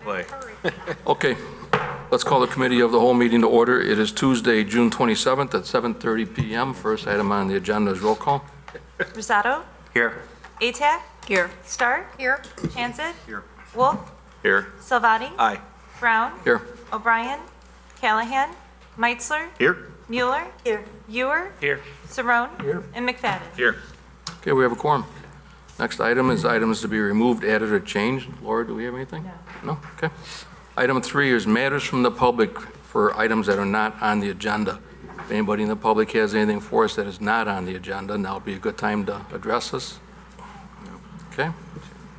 Play. Okay, let's call the committee of the whole meeting to order. It is Tuesday, June 27th at 7:30 PM. First item on the agenda is roll call. Rosato, Here. Atack. Here. Stark. Here. Hanson. Here. Wolf. Here. Salvati. Aye. Brown. Here. O'Brien. Callahan. Meitzler. Here. Mueller. Here. Ewer. Here. Saron. Here. And McFadden. Here. Okay, we have a quorum. Next item is items to be removed, added, or changed. Laura, do we have anything? No. No? Okay. Item 3 is matters from the public for items that are not on the agenda. If anybody in the public has anything for us that is not on the agenda, now would be a good time to address us. Okay.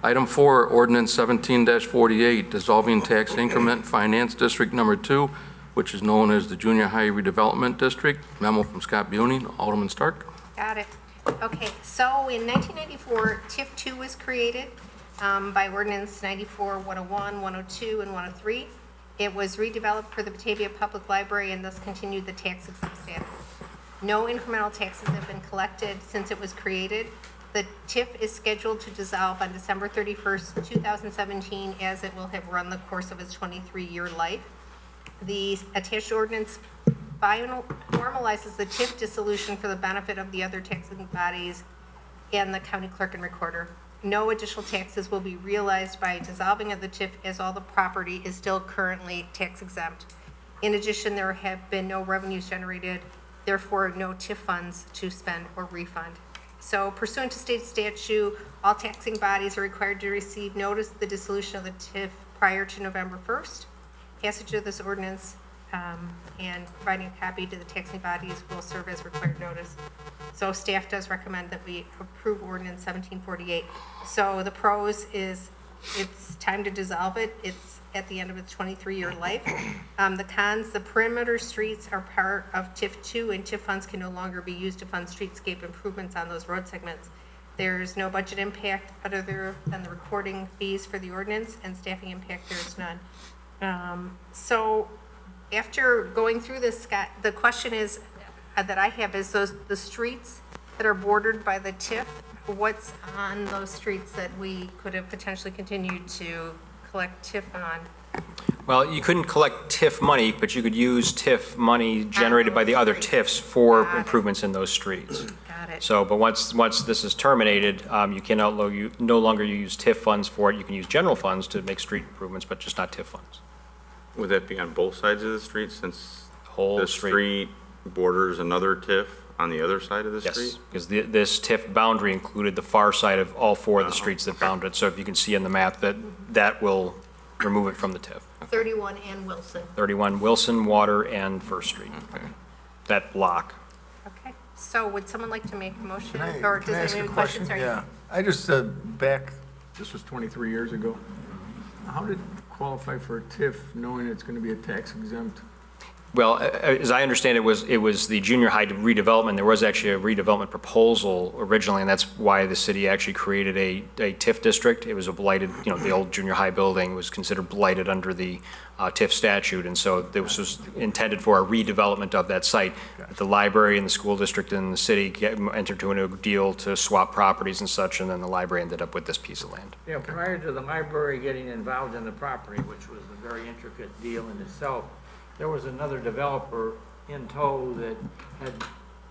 Item 4, ordinance 17-48, dissolving tax increment finance district number 2, which is known as the Junior High Redevelopment District. Memo from Scott Buny, Alderman Stark. Got it. Okay, so in 1994, TIF 2 was created by ordinance 94, 101, 102, and 103. It was redeveloped for the Batavia Public Library and thus continued the tax exempt status. No incremental taxes have been collected since it was created. The TIF is scheduled to dissolve on December 31st, 2017, as it will have run the course of its 23-year life. The attached ordinance formalizes the TIF dissolution for the benefit of the other taxing bodies and the county clerk and recorder. No additional taxes will be realized by dissolving of the TIF, as all the property is still currently tax exempt. In addition, there have been no revenues generated, therefore no TIF funds to spend or refund. So pursuant to state statute, all taxing bodies are required to receive notice of the dissolution of the TIF prior to November 1st. Passage of this ordinance and providing a copy to the taxing bodies will serve as required notice. So staff does recommend that we approve ordinance 1748. So the pros is it's time to dissolve it. It's at the end of its 23-year life. The cons, the perimeter streets are part of TIF 2 and TIF funds can no longer be used to fund streetscape improvements on those road segments. There's no budget impact other than the recording fees for the ordinance, and staffing impact there is none. So after going through this, Scott, the question is, that I have is the streets that are bordered by the TIF, what's on those streets that we could have potentially continued to collect TIF on? Well, you couldn't collect TIF money, but you could use TIF money generated by the other TIFs for improvements in those streets. Got it. So, but once this is terminated, you can no longer use TIF funds for it. You can use general funds to make street improvements, but just not TIF funds. Would that be on both sides of the street, since Whole the street. street borders another TIF on the other side of the Yes, street? because this TIF boundary included the far side of all 4 of the streets that bound it. So if you can see in the map, that will remove it from the TIF. 31 and Wilson. 31 Wilson, Water, and First Street. That block. Okay. So would someone like to make a motion? Can I Or does ask anyone a have question? questions? Or- Yeah, I just, back, this was 23 years ago. How did it qualify for a TIF knowing it's going to be a tax exempt? Well, as I understand it was the junior high redevelopment. There was actually a redevelopment proposal originally, and that's why the city actually created a TIF district. It was a blighted, the old junior high building was considered blighted under the TIF statute, and so this was intended for a redevelopment of that site. The library and the school district and the city entered into a deal to swap properties and such, and then the library ended up with this piece of land. Yeah, prior to the library getting involved in the property, which was a very intricate deal in itself, there was another developer in tow that had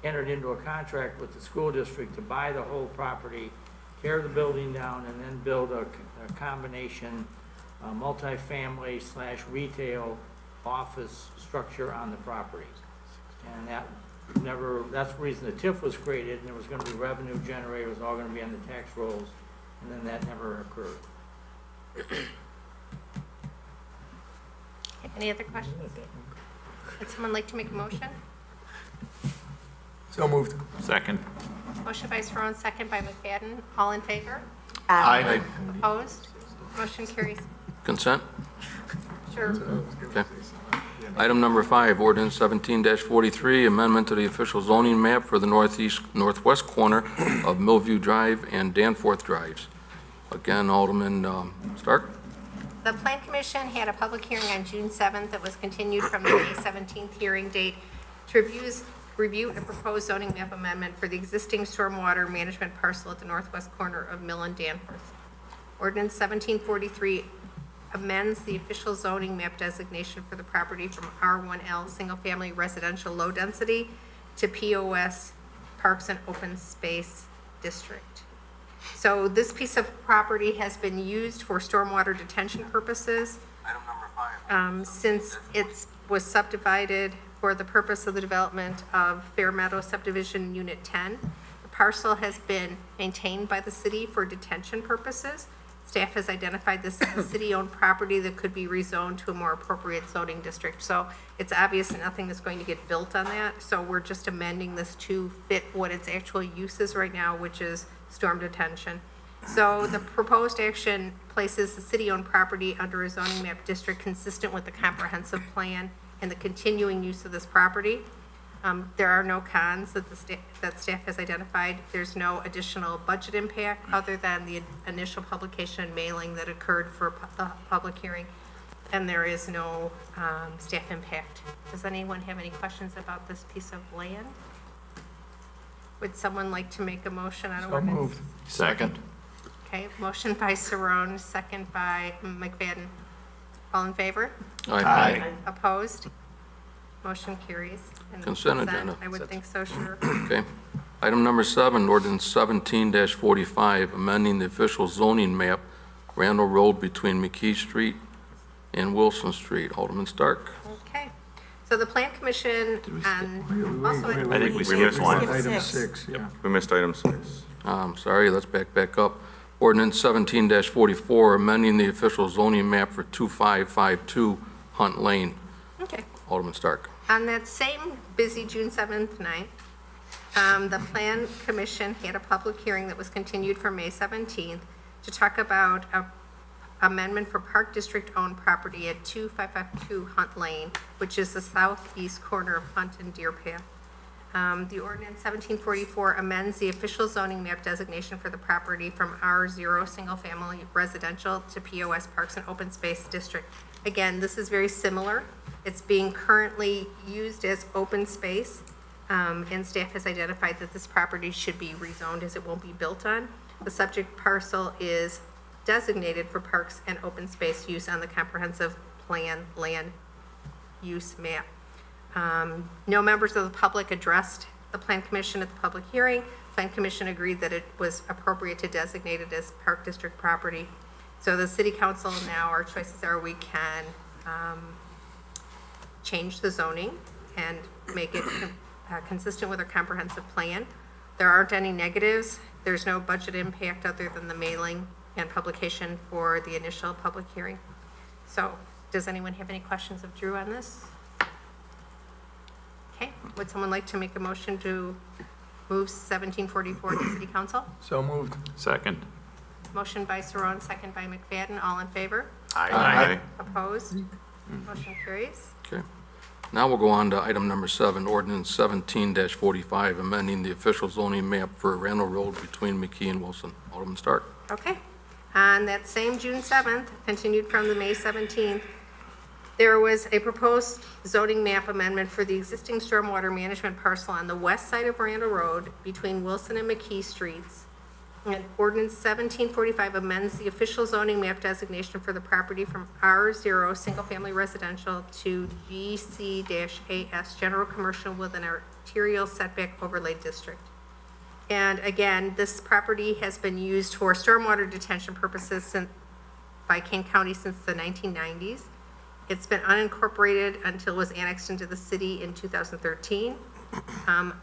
entered into a contract with the school district to buy the whole property, tear the building down, and then build a combination multifamily / retail office structure on the property. And that's the reason the TIF was created, and there was going to be revenue generated, it was all going to be on the tax rolls, and then that never occurred. Any other questions? Would someone like to make a motion? So moved. Second. Motion by Saron, second by McFadden. All in favor? Aye. Opposed? Motion carries. Consent? Sure. Okay. Item number 5, ordinance 17-43, amendment to the official zoning map for the northwest corner of Millview Drive and Danforth Drives. Again, Alderman Stark. The Plan Commission had a public hearing on June 7th that was continued from the May 17th hearing date to review a proposed zoning map amendment for the existing stormwater management parcel at the northwest corner of Mill and Danforth. Ordinance 1743 amends the official zoning map designation for the property from R1L Single Family Residential Low Density to POS Parks and Open Space District. So this piece of property has been used for stormwater detention purposes. Item number 5. Since it was subdivided for the purpose of the development of Fair Meadow Subdivision Unit 10, the parcel has been maintained by the city for detention purposes. Staff has identified this as a city-owned property that could be rezoned to a more appropriate zoning district. So it's obvious that nothing is going to get built on that, so we're just amending this to fit what its actual use is right now, which is storm detention. So the proposed action places the city-owned property under a zoning map district consistent with the comprehensive plan and the continuing use of this property. There are no cons that staff has identified. There's no additional budget impact other than the initial publication and mailing that occurred for the public hearing. And there is no staff impact. Does anyone have any questions about this piece of land? Would someone like to make a motion on So ordinance? moved. Second. Okay, motion by Saron, second by McFadden. All in favor? Aye. Opposed? Motion carries. And Consent agenda. I would think so, sure. Okay. Item number 7, ordinance 17-45, amending the official zoning map, Randall Road between McKee Street and Wilson Street. Alderman Stark. Okay. So the Plan Commission also. I think we skipped one. Item 6, yeah. We missed item 6. Sorry, let's back up. Ordinance 17-44, amending the official zoning map for 2552 Hunt Lane. Okay. Alderman Stark. On that same busy June 7th night, the Plan Commission had a public hearing that was continued for May 17th to talk about a amendment for Park District-owned property at 2552 Hunt Lane, which is the southeast corner of Hunt and Deer Path. The ordinance 1744 amends the official zoning map designation for the property from R0 Single Family Residential to POS Parks and Open Space District. Again, this is very similar. It's being currently used as open space, and staff has identified that this property should be rezoned as it won't be built on. The subject parcel is designated for parks and open space use on the comprehensive plan land use map. No members of the public addressed the Plan Commission at the public hearing. Plan Commission agreed that it was appropriate to designate it as Park District property. So the City Council now, our choices are we can change the zoning and make it consistent with our comprehensive plan. There aren't any negatives. There's no budget impact other than the mailing and publication for the initial public hearing. So does anyone have any questions of Drew on this? Okay, would someone like to make a motion to move 1744 to City Council? So moved. Second. Motion by Saron, second by McFadden, all in favor? Aye. Opposed? Motion carries. Okay. Now we'll go on to item number 7, ordinance 17-45, amending the official zoning map for Randall Road between McKee and Wilson. Alderman Stark. Okay. On that same June 7th, continued from the May 17th, there was a proposed zoning map amendment for the existing stormwater management parcel on the west side of Randall Road between Wilson and McKee Streets. And ordinance 1745 amends the official zoning map designation for the property from R0 Single Family Residential to GC-AS General Commercial with an arterial setback overlay district. And again, this property has been used for stormwater detention purposes by Kane County since the 1990s. It's been unincorporated until it was annexed into the city in 2013.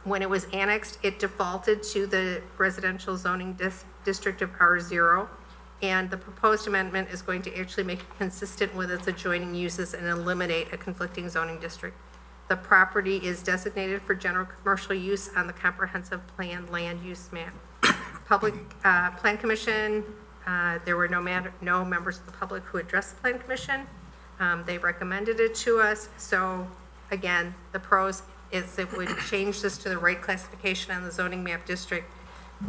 When it was annexed, it defaulted to the residential zoning district of R0, and the proposed amendment is going to actually make it consistent with its adjoining uses and eliminate a conflicting zoning district. The property is designated for general commercial use on the comprehensive plan land use map. Public Plan Commission, there were no members of the public who addressed the Plan Commission. They recommended it to us. So again, the pros is it would change this to the right classification on the zoning map district.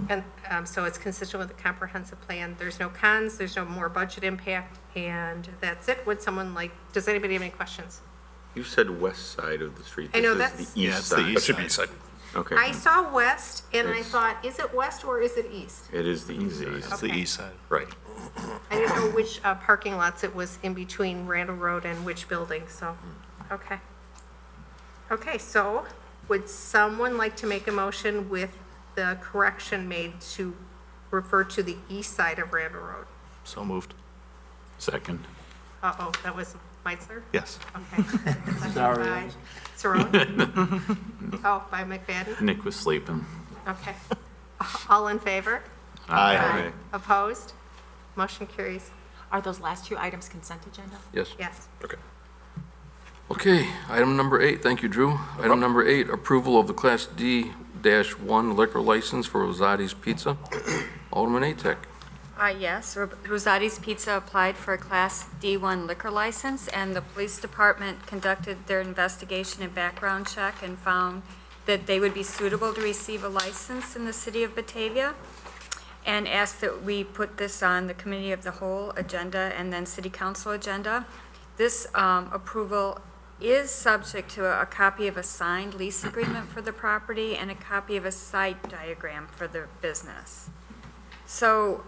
And so it's consistent with the comprehensive plan. There's no cons, there's no more budget impact, and that's it. Would someone like, does anybody have any questions? You said west side of the street. I know This is that's- the east side. That should be said. Okay. I saw west, and I It's- thought, is it west or is it east? It is the east side. It's the Okay. east side. Right. I didn't know which parking lots it was in between Randall Road and which building, so, okay. Okay, so would someone like to make a motion with the correction made to refer to the east side of Randall Road? So moved. Second. Uh-oh, that was Meitzler? Yes. Okay. Second by Saron? Oh, by McFadden? Nick was sleeping. Okay. All in favor? Aye. Opposed? Motion carries. Are those last two items consent agenda? Yes. Yes. Okay, item number 8, thank you, Drew. Item number 8, approval of the Class D-1 liquor license for Rosati's Pizza. Alderman Atek. Yes, Rosati's Pizza applied for a Class D1 liquor license, and the police department conducted their investigation and background check and found that they would be suitable to receive a license in the city of Batavia, and asked that we put this on the committee of the whole agenda and then city council agenda. This approval is subject to a copy of a signed lease agreement for the property and a copy of a site diagram for the business. So,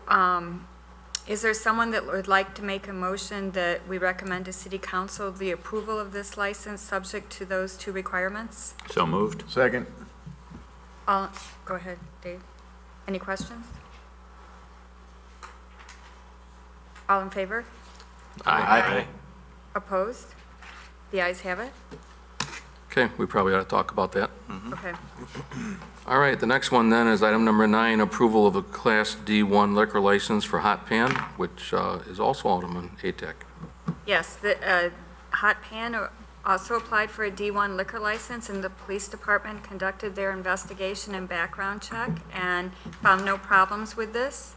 is there someone that would like to make a motion that we recommend to City Council the approval of this license subject to those two requirements? So moved. Second. Go ahead, Dave. Any questions? All in favor? Aye. Opposed? The ayes have it? Okay, we probably ought to talk about that. Okay. All right, the next one then is item number 9, approval of a Class D1 liquor license for Hot Pan, which is also Alderman Atek. Yes, the Hot Pan also applied for a D1 liquor license, and the police department conducted their investigation and background check and found no problems with this.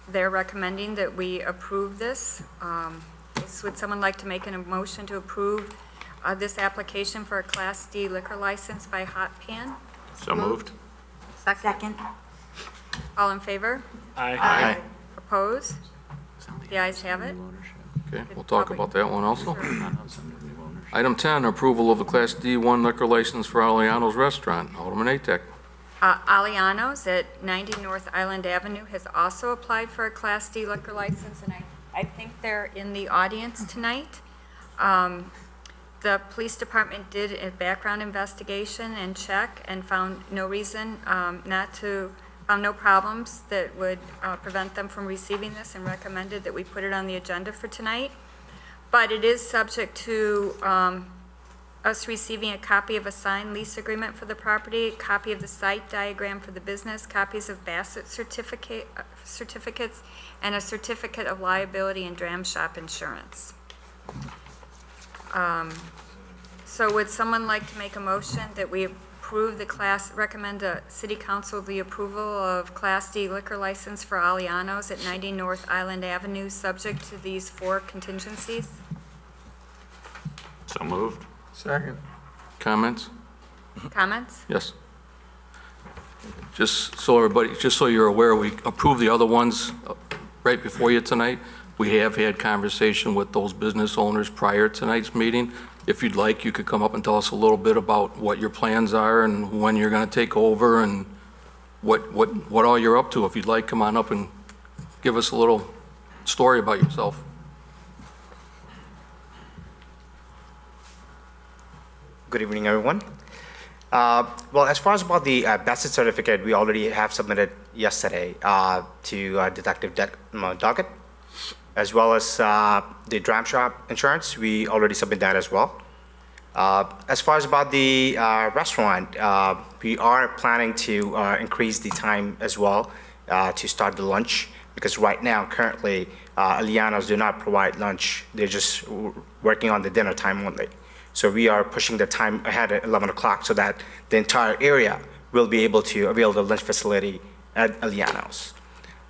They're recommending that we approve this. Would someone like to make a motion to approve this application for a Class D liquor license by Hot Pan? So moved. Second. All in favor? Aye. Opposed? The ayes have it. Okay, we'll talk about that one also. Item 10, approval of a Class D1 liquor license for Aliano's Restaurant. Alderman Atek. Aliano's at 90 North Island Avenue has also applied for a Class D liquor license, and I think they're in the audience tonight. The police department did a background investigation and check and found no reason found no problems that would prevent them from receiving this, and recommended that we put it on the agenda for tonight. But it is subject to us receiving a copy of a signed lease agreement for the property, a copy of the site diagram for the business, copies of Bassett certificates, and a certificate of liability and dram shop insurance. So would someone like to make a motion that we approve recommend to City Council the approval of Class D liquor license for Aliano's at 90 North Island Avenue, subject to these 4 contingencies? So moved. Second. Comments? Comments? Yes. Just so you're aware, we approved the other ones right before you tonight. We have had conversation with those business owners prior to tonight's meeting. If you'd like, you could come up and tell us a little bit about what your plans are and when you're going to take over and what all you're up to. If you'd like, come on up and give us a little story about yourself. Good evening, everyone. Well, as far as about the Bassett certificate, we already have submitted yesterday to Detective Doggett, as well as the dram shop insurance. We already submitted that as well. As far as about the restaurant, we are planning to increase the time as well to start the lunch, because right now, currently, Aliano's do not provide lunch. They're just working on the dinner time only. So we are pushing the time ahead at 11 o'clock so that the entire area will be able to avail the lunch facility at Aliano's.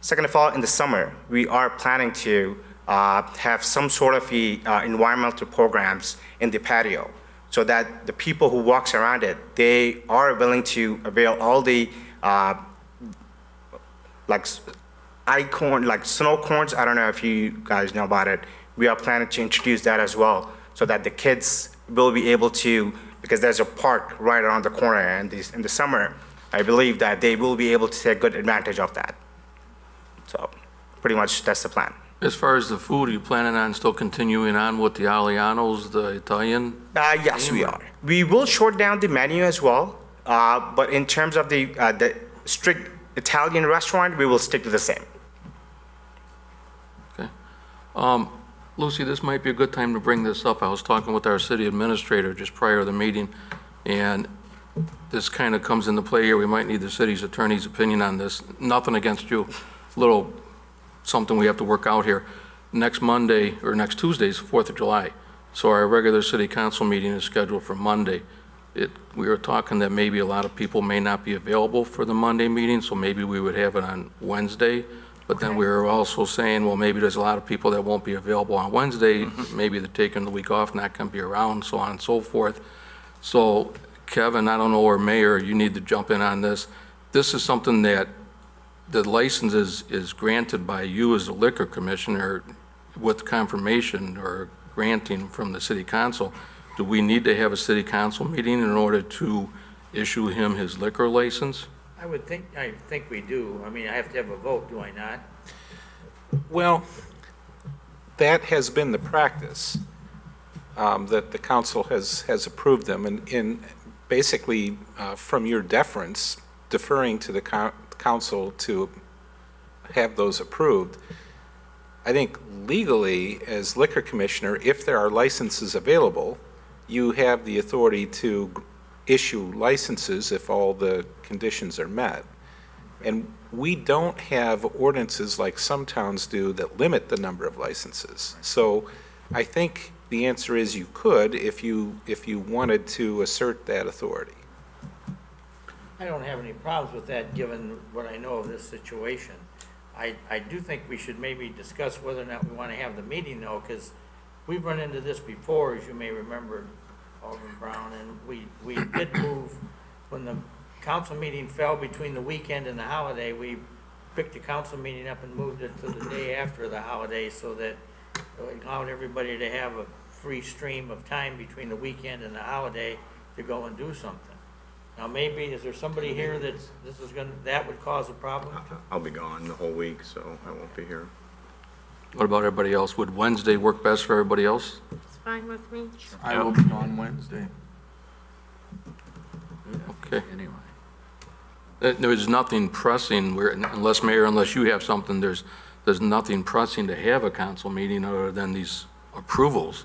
Second of all, in the summer, we are planning to have some sort of environmental programs in the patio so that the people who walks around it, they are willing to avail all the like snow corns. I don't know if you guys know about it. We are planning to introduce that as well so that the kids will be able to, because there's a park right around the corner, and in the summer, I believe that they will be able to take good advantage of that. So pretty much that's the plan. As far as the food, are you planning on still continuing on with the Alianos, the Italian? Yes, we are. We will short down the menu as well, but in terms of the strict Italian restaurant, we will stick to the same. Okay. Lucy, this might be a good time to bring this up. I was talking with our city administrator just prior to the meeting, and this kind of comes into play here. We might need the city's attorney's opinion on this. Nothing against you. Little something we have to work out here. Next Monday, or next Tuesday is 4th of July. So our regular city council meeting is scheduled for Monday. We were talking that maybe a lot of people may not be available for the Monday meeting, so maybe we would have it on Wednesday. But then we were also saying, well, maybe there's a lot of people that won't be available on Wednesday. Maybe they're taking the week off, not going to be around, so on and so forth. So Kevin, I don't know, or Mayor, you need to jump in on this. This is something that the license is granted by you as a liquor commissioner with confirmation or granting from the city council. Do we need to have a city council meeting in order to issue him his liquor license? I think we do. I mean, I have to have a vote, do I not? Well, that has been the practice, that the council has approved them, and basically, from your deference, deferring to the council to have those approved. I think legally, as liquor commissioner, if there are licenses available, you have the authority to issue licenses if all the conditions are met. And we don't have ordinances like some towns do that limit the number of licenses. So I think the answer is you could if you wanted to assert that authority. I don't have any problems with that, given what I know of this situation. I do think we should maybe discuss whether or not we want to have the meeting, though, because we've run into this before, as you may remember, Alderman Brown, and we did move, when the council meeting fell between the weekend and the holiday, we picked the council meeting up and moved it to the day after the holiday so that it allowed everybody to have a free stream of time between the weekend and the holiday to go and do something. Now, maybe, is there somebody here that would cause a problem? I'll be gone the whole week, so I won't be here. What about everybody else? Would Wednesday work best for everybody else? It's fine with me. I will be on Wednesday. Okay. There's nothing pressing, unless, Mayor, unless you have something, there's nothing pressing to have a council meeting other than these approvals.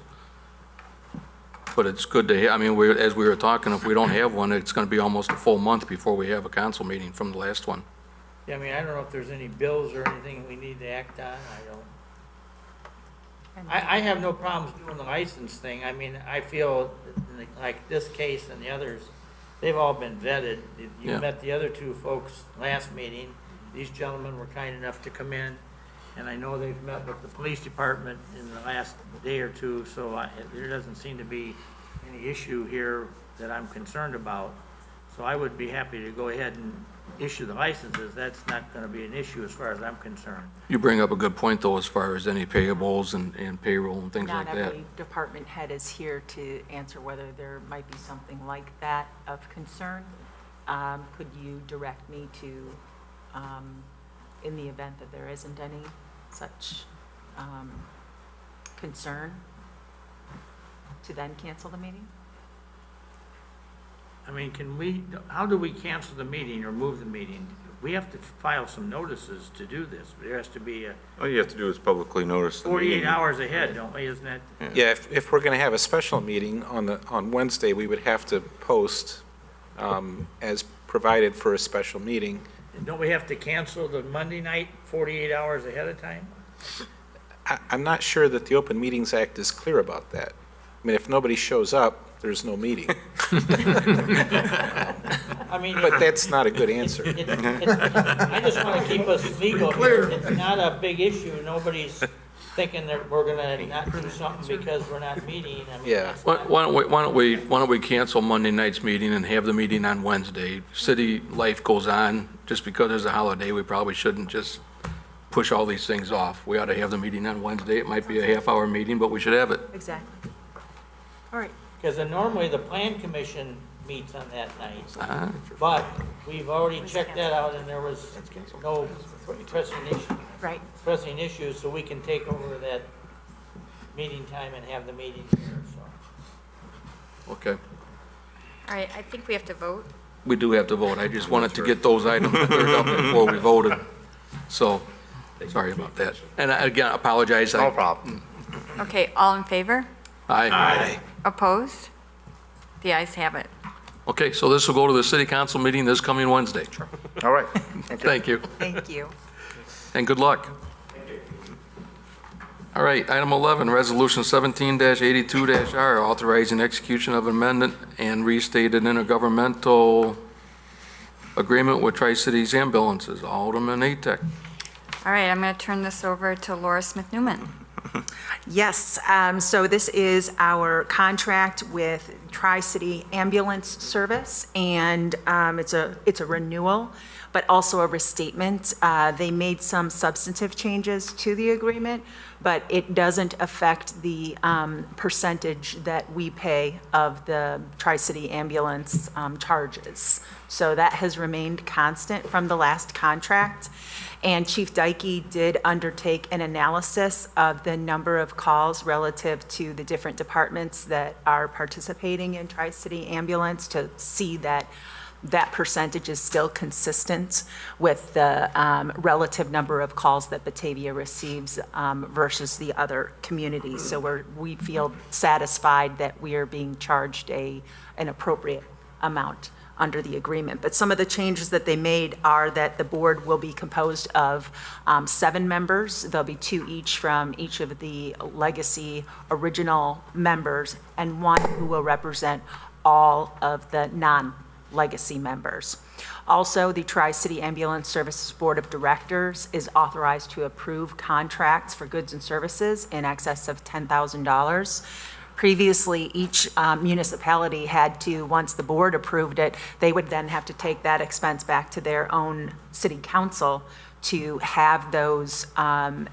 But it's good to have, I mean, as we were talking, if we don't have one, it's going to be almost a full month before we have a council meeting from the last one. Yeah, I mean, I don't know if there's any bills or anything we need to act on. I don't. I have no problems doing the license thing. I mean, I feel like this case and the others, they've all been vetted. You Yeah. met the other two folks last meeting. These gentlemen were kind enough to come in, and I know they've met with the police department in the last day or two, so there doesn't seem to be any issue here that I'm concerned about. So I would be happy to go ahead and issue the licenses. That's not going to be an issue as far as I'm concerned. You bring up a good point, though, as far as any payables and payroll and things like Not that. every department head is here to answer whether there might be something like that of concern. Could you direct me to, in the event that there isn't any such concern, to then cancel the meeting? I mean, how do we cancel the meeting or move the meeting? We have to file some notices to do this. There has to be All you have to do is publicly notice the meeting. 48 hours ahead, don't we, isn't it? Yeah, if we're going to have a special meeting on Wednesday, we would have to post as provided for a special meeting. And don't we have to cancel the Monday night 48 hours ahead of time? I'm not sure that the Open Meetings Act is clear about that. I mean, if nobody shows up, there's no meeting. I mean, But that's not a good answer. I just want to keep us legal here. It's not a big issue. Nobody's thinking that we're going to not do something because we're not meeting. I mean, Yeah. that's Why not- don't we cancel Monday night's meeting and have the meeting on Wednesday? City life goes on. Just because there's a holiday, we probably shouldn't just push all these things off. We ought to have the meeting on Wednesday. It might be a half-hour meeting, but we should have it. Exactly. All right, Because normally the plan commission meets on that night. Ah, But we've already checked that out and there was no Right. pressing issues, so we can take over that meeting time and have the meeting here, so. Okay. All right, I think we have to vote. We do have to vote. I just wanted to get those items cleared up before we voted. So, sorry about that. And again, I apologize. No problem. Okay, all in favor? Aye. Opposed? The ayes have it. Okay, so this will go to the city council meeting this coming Wednesday. All right. Thank you, Thank you. and good luck. All right, item 11, Resolution 17-82-R, authorizing execution of amendment and restated intergovernmental agreement with Tri-Cities Ambulances. Alderman Atek. All right, I'm going to turn this over to Laura Smith Newman. Yes, so this is our contract with Tri-City Ambulance Service, and it's a renewal, but also a restatement. They made some substantive changes to the agreement, but it doesn't affect the percentage that we pay of the Tri-City Ambulance charges. So that has remained constant from the last contract. And Chief Dykey did undertake an analysis of the number of calls relative to the different departments that are participating in Tri-City Ambulance to see that that percentage is still consistent with the relative number of calls that Batavia receives versus the other communities. So we feel satisfied that we are being charged an appropriate amount under the agreement. But some of the changes that they made are that the board will be composed of 7 members. There'll be 2 each from each of the legacy original members, and 1 who will represent all of the non-legacy members. Also, the Tri-City Ambulance Services Board of Directors is authorized to approve contracts for goods and services in excess of $10,000. Previously, each municipality had to, once the board approved it, they would then have to take that expense back to their own city council to have those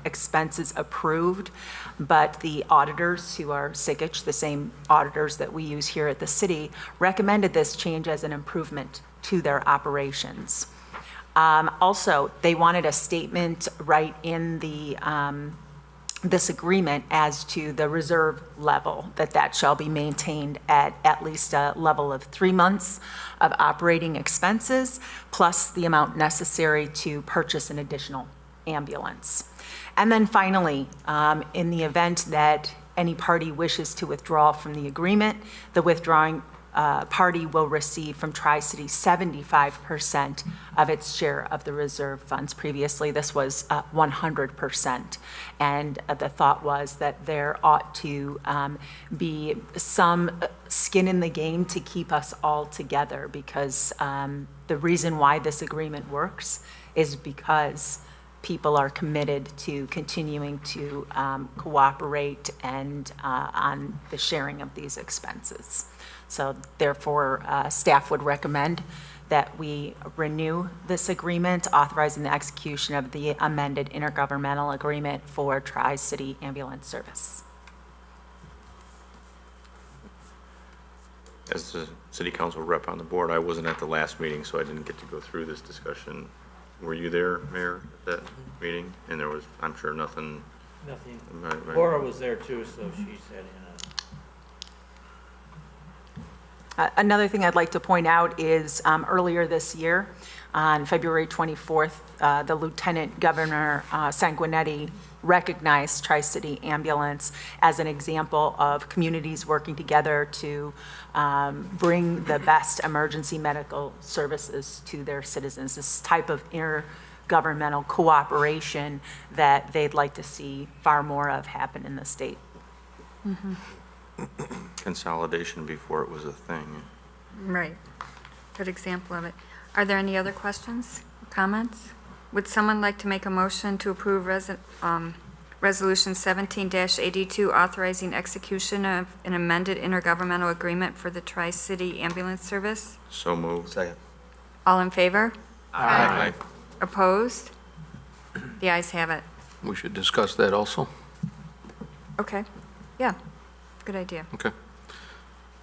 expenses approved. But the auditors, who are Sigich, the same auditors that we use here at the city, recommended this change as an improvement to their operations. Also, they wanted a statement right in the this agreement as to the reserve level, that shall be maintained at least a level of 3 months of operating expenses, plus the amount necessary to purchase an additional ambulance. And then finally, in the event that any party wishes to withdraw from the agreement, the withdrawing party will receive from Tri-City 75% of its share of the reserve funds. Previously, this was 100%. And the thought was that there ought to be some skin in the game to keep us all together, because the reason why this agreement works is because people are committed to continuing to cooperate and on the sharing of these expenses. So therefore, staff would recommend that we renew this agreement, authorizing the execution of the amended intergovernmental agreement for Tri-City Ambulance Service. As the city council rep on the board, I wasn't at the last meeting, so I didn't get to go through this discussion. Were you there, Mayor, at that meeting? And there was, I'm sure, nothing. Nothing. Right. Laura was there too, so she said, Another thing I'd like to point out is earlier this year, on February 24th, the Lieutenant Governor Sanguinetti recognized Tri-City Ambulance as an example of communities working together to bring the best emergency medical services to their citizens. This type of intergovernmental cooperation that they'd like to see far more of happen in the state. Mm-hmm. Consolidation before it was a thing. Right. Good example of it. Are there any other questions, comments? Would someone like to make a motion to approve Resolution 17-82, authorizing execution of an amended intergovernmental agreement for the Tri-City Ambulance Service? So moved. Second. All in favor? Aye. Opposed? The ayes have it. We should discuss that also. Okay. Yeah. Good idea. Okay.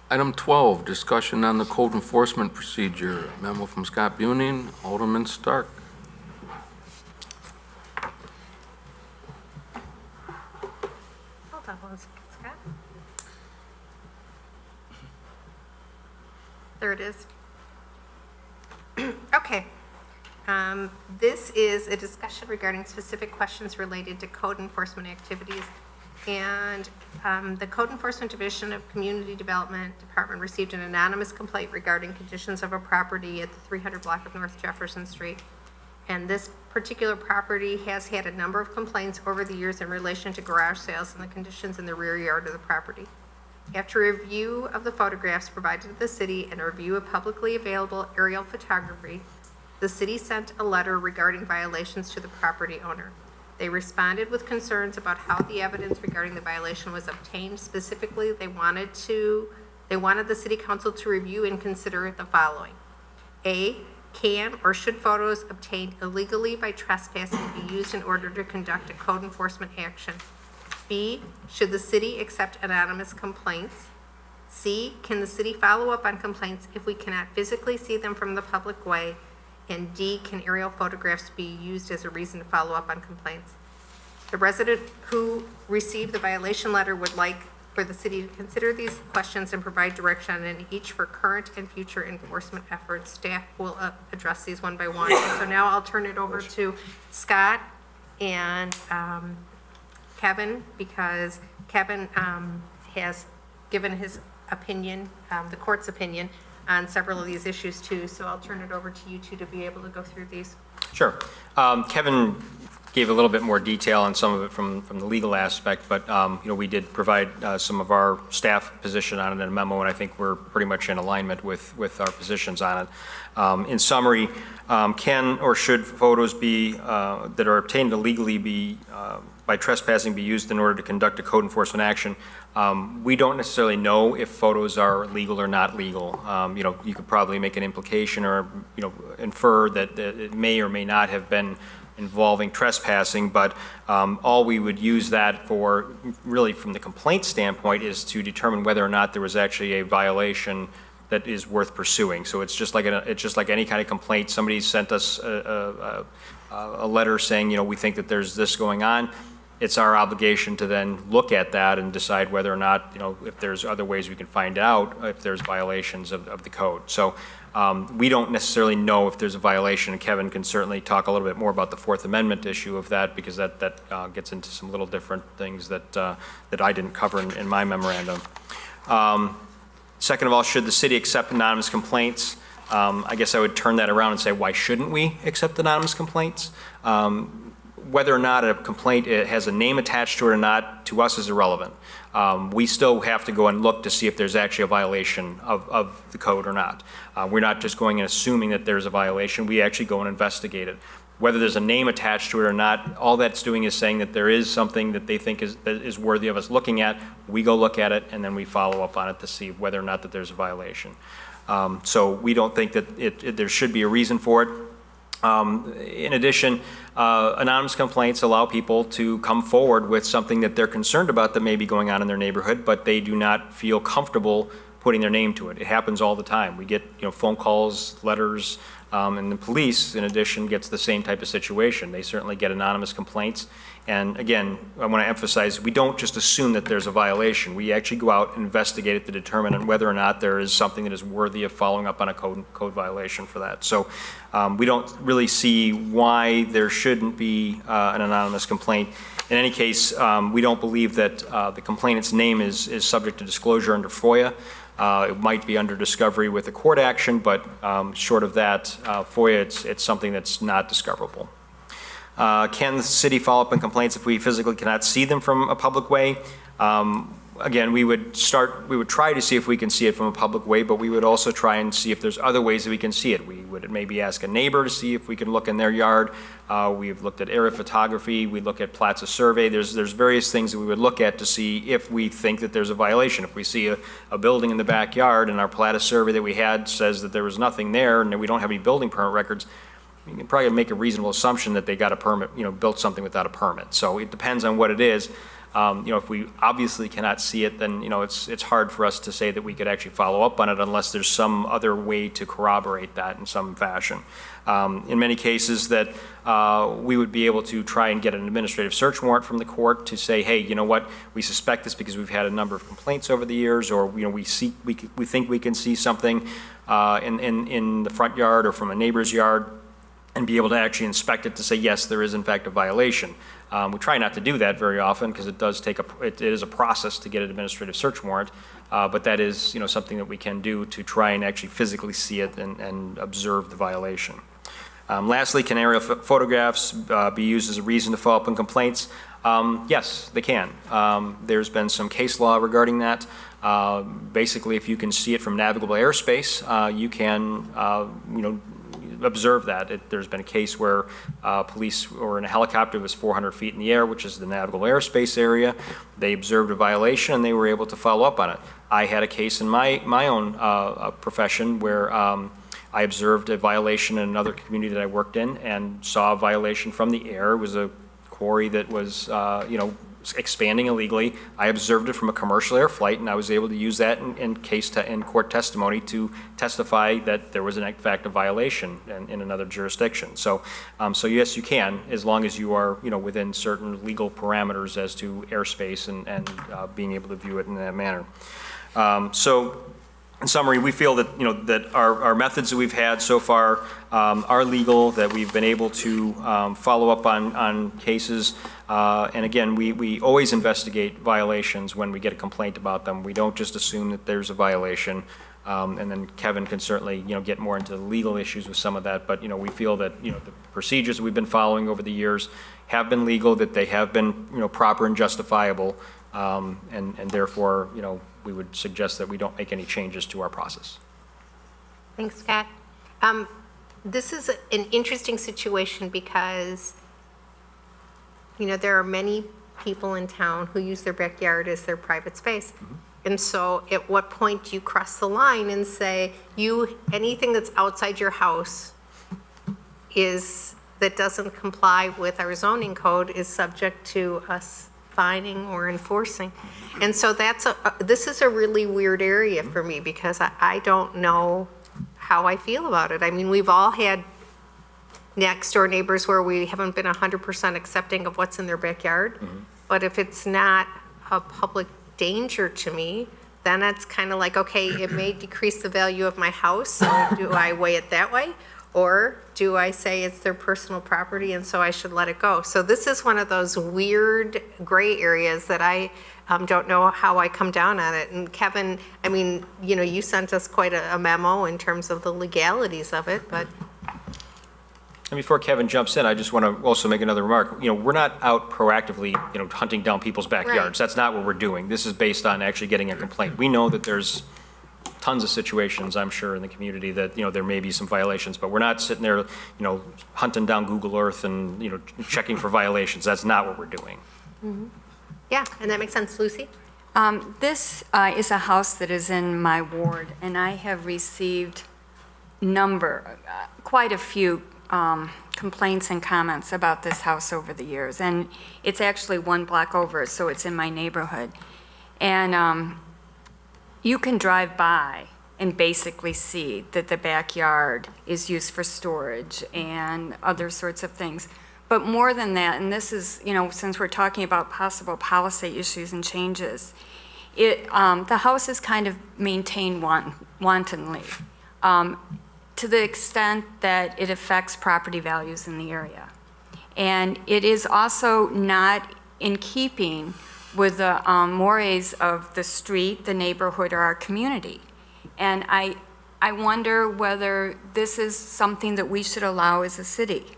Item 12, discussion on the code enforcement procedure. Memo from Scott Buning, Alderman Stark. Hold on one second, Scott. There it is. Okay. This is a discussion regarding specific questions related to code enforcement activities. And the Code Enforcement Division of Community Development Department received an anonymous complaint regarding conditions of a property at the 300 block of North Jefferson Street. And this particular property has had a number of complaints over the years in relation to garage sales and the conditions in the rear yard of the property. After review of the photographs provided to the city and a review of publicly available aerial photography, the city sent a letter regarding violations to the property owner. They responded with concerns about how the evidence regarding the violation was obtained. Specifically, they wanted the city council to review and consider the following. A, can or should photos obtained illegally by trespassing be used in order to conduct a code enforcement action? B, should the city accept anonymous complaints? C, can the city follow up on complaints if we cannot physically see them from the public way? And D, can aerial photographs be used as a reason to follow up on complaints? The resident who received the violation letter would like for the city to consider these questions and provide direction on each for current and future enforcement efforts. Staff will address these one by one. And so now I'll turn it over to Scott and Kevin, because Kevin has given his opinion, the court's opinion, on several of these issues too. So I'll turn it over to you two to be able to go through these. Sure. Kevin gave a little bit more detail on some of it from the legal aspect, but we did provide some of our staff position on it in a memo, and I think we're pretty much in alignment with our positions on it. In summary, can or should photos be that are obtained illegally be by trespassing be used in order to conduct a code enforcement action? We don't necessarily know if photos are legal or not legal. You could probably make an implication or infer that it may or may not have been involving trespassing, but all we would use that for, really from the complaint standpoint, is to determine whether or not there was actually a violation that is worth pursuing. So it's just like any kind of complaint. Somebody sent us a letter saying, we think that there's this going on. It's our obligation to then look at that and decide whether or not, if there's other ways we can find out if there's violations of the code. So we don't necessarily know if there's a violation, and Kevin can certainly talk a little bit more about the Fourth Amendment issue of that, because that gets into some little different things that I didn't cover in my memorandum. Second of all, should the city accept anonymous complaints? I guess I would turn that around and say, why shouldn't we accept anonymous complaints? Whether or not a complaint has a name attached to it or not, to us is irrelevant. We still have to go and look to see if there's actually a violation of the code or not. We're not just going and assuming that there's a violation. We actually go and investigate it. Whether there's a name attached to it or not, all that's doing is saying that there is something that they think is worthy of us looking at. We go look at it, and then we follow up on it to see whether or not that there's a violation. So we don't think that there should be a reason for it. In addition, anonymous complaints allow people to come forward with something that they're concerned about that may be going on in their neighborhood, but they do not feel comfortable putting their name to it. It happens all the time. We get phone calls, letters, and the police, in addition, gets the same type of situation. They certainly get anonymous complaints. And again, I want to emphasize, we don't just assume that there's a violation. We actually go out and investigate it to determine whether or not there is something that is worthy of following up on a code violation for that. So we don't really see why there shouldn't be an anonymous complaint. In any case, we don't believe that the complainant's name is subject to disclosure under FOIA. It might be under discovery with a court action, but short of that, FOIA, it's something that's not discoverable. Can the city follow up on complaints if we physically cannot see them from a public way? Again, we would try to see if we can see it from a public way, but we would also try and see if there's other ways that we can see it. We would maybe ask a neighbor to see if we can look in their yard. We've looked at aerial photography. We look at Plaza survey. There's various things that we would look at to see if we think that there's a violation. If we see a building in the backyard and our Plaza survey that we had says that there was nothing there and that we don't have any building permit records, you can probably make a reasonable assumption that they got a permit, built something without a permit. So it depends on what it is. If we obviously cannot see it, then, it's hard for us to say that we could actually follow up on it unless there's some other way to corroborate that in some fashion. In many cases that we would be able to try and get an administrative search warrant from the court to say, hey, you know what, we suspect this because we've had a number of complaints over the years, or, we think we can see something in the front yard or from a neighbor's yard, and be able to actually inspect it to say, yes, there is in fact a violation. We try not to do that very often because it does take it is a process to get an administrative search warrant, but that is, something that we can do to try and actually physically see it and observe the violation. Lastly, can aerial photographs be used as a reason to follow up on complaints? Yes, they can. There's been some case law regarding that. Basically, if you can see it from navigable airspace, you can, observe that. There's been a case where police were in a helicopter that was 400 feet in the air, which is the navigable airspace area. They observed a violation and they were able to follow up on it. I had a case in my own profession where I observed a violation in another community that I worked in and saw a violation from the air. It was a quarry that was, expanding illegally. I observed it from a commercial air flight, and I was able to use that in court testimony to testify that there was in fact a violation in another jurisdiction. So yes, you can, as long as you are, within certain legal parameters as to airspace and being able to view it in that manner. So in summary, we feel that, that our methods that we've had so far are legal, that we've been able to follow up on cases. And again, we always investigate violations when we get a complaint about them. We don't just assume that there's a violation. And then Kevin can certainly, get more into the legal issues with some of that. But, we feel that, the procedures that we've been following over the years have been legal, that they have been, proper and justifiable. And therefore, we would suggest that we don't make any changes to our process. Thanks, Scott. This is an interesting situation because, there are many people in town who use their backyard as their private space. And so at what point do you cross the line and say, anything that's outside your house that doesn't comply with our zoning code is subject to us fining or enforcing? And so this is a really weird area for me because I don't know how I feel about it. I mean, we've all had next door neighbors where we haven't been 100% accepting of what's in their backyard. But if it's not a public danger to me, then it's kind of like, okay, it may decrease the value of my house, so do I weigh it that way? Or do I say it's their personal property and so I should let it go? So this is one of those weird gray areas that I don't know how I come down on it. And Kevin, I mean, you sent us quite a memo in terms of the legalities of it, but. And before Kevin jumps in, I just want to also make another remark. We're not out proactively, hunting down people's backyards. Right. That's not what we're doing. This is based on actually getting a complaint. We know that there's tons of situations, I'm sure, in the community that, there may be some violations, but we're not sitting there, hunting down Google Earth and, checking for violations. That's not what we're doing. Mm-hmm. Yeah, and that makes sense. Lucy? This is a house that is in my ward, and I have received quite a few complaints and comments about this house over the years. And it's actually one block over, so it's in my neighborhood. And you can drive by and basically see that the backyard is used for storage and other sorts of things. But more than that, and this is, since we're talking about possible policy issues and changes, the house is kind of maintained wantonly. To the extent that it affects property values in the area. And it is also not in keeping with the mores of the street, the neighborhood, or our community. And I wonder whether this is something that we should allow as a city.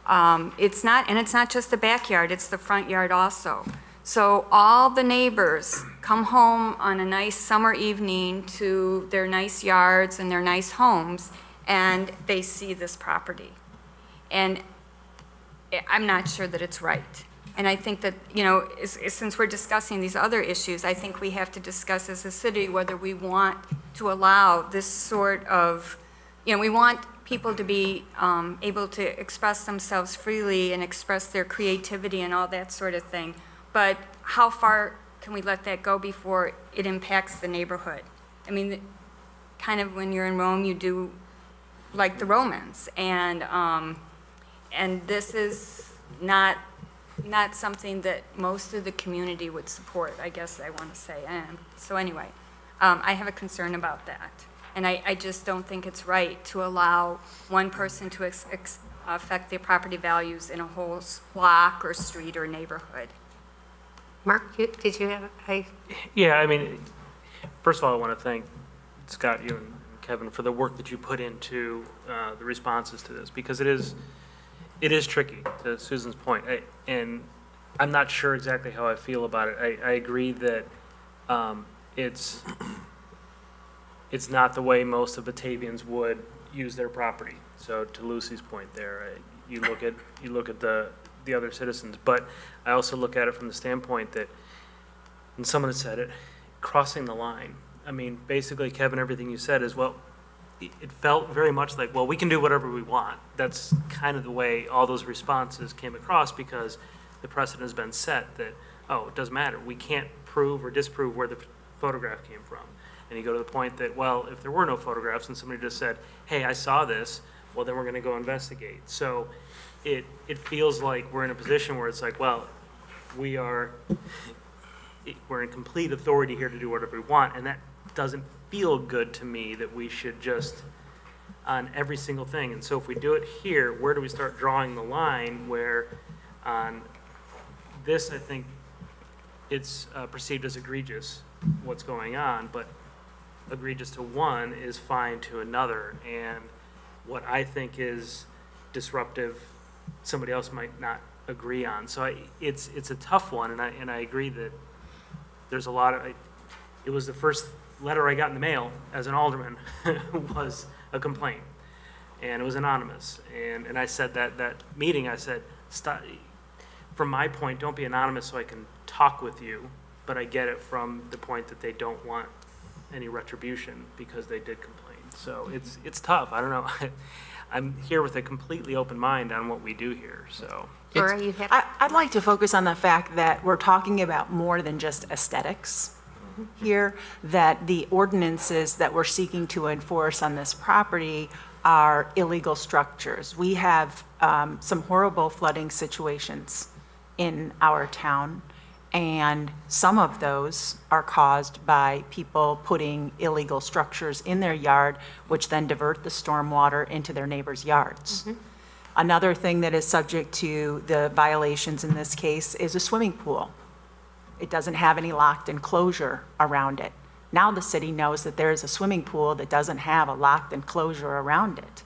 It's not just the backyard, it's the front yard also. So all the neighbors come home on a nice summer evening to their nice yards and their nice homes, and they see this property. And I'm not sure that it's right. And I think that, since we're discussing these other issues, I think we have to discuss as a city whether we want to allow this sort of, we want people to be able to express themselves freely and express their creativity and all that sort of thing. but how far can we let that go before it impacts the neighborhood? I mean, kind of when you're in Rome, you do like the Romans, and this is not something that most of the community would support, I guess I want to say. So anyway, I have a concern about that. And I just don't think it's right to allow one person to affect the property values in a whole block or street or neighborhood. Mark, did you have a? Yeah, I mean, first of all, I want to thank Scott, you and Kevin for the work that you put into the responses to this, because it is tricky, to Susan's point. And I'm not sure exactly how I feel about it. I agree that it's not the way most of Batavians would use their property. So to Lucy's point there, you look at the other citizens, but I also look at it from the standpoint that, and someone had said it, crossing the line. I mean, basically, Kevin, everything you said is, well, it felt very much like, well, we can do whatever we want. That's kind of the way all those responses came across, because the precedent has been set that, oh, it doesn't matter. We can't prove or disprove where the photograph came from. And you go to the point that, well, if there were no photographs and somebody just said, hey, I saw this, well, then we're going to go investigate. So it feels like we're in a position where it's like, well, we're in complete authority here to do whatever we want, and that doesn't feel good to me that we should just, on every single thing. And so if we do it here, where do we start drawing the line where on this, I think it's perceived as egregious what's going on, but egregious to one is fine to another. And what I think is disruptive, somebody else might not agree on. So it's a tough one, and I agree that there's a lot of, it was the first letter I got in the mail as an alderman was a complaint, and it was anonymous. And I said that meeting, I said, stop, from my point, don't be anonymous so I can talk with you, but I get it from the point that they don't want any retribution because they did complain. So it's tough. I don't know. I'm here with a completely open mind on what we do here, so. Laura, you have? I'd like to focus on the fact that we're talking about more than just aesthetics here, that the ordinances that we're seeking to enforce on this property are illegal structures. We have some horrible flooding situations in our town, and some of those are caused by people putting illegal structures in their yard, which then divert the stormwater into their neighbors' yards. Another thing that is subject to the violations in this case is a swimming pool. It doesn't have any locked enclosure around it. Now the city knows that there is a swimming pool that doesn't have a locked enclosure around it.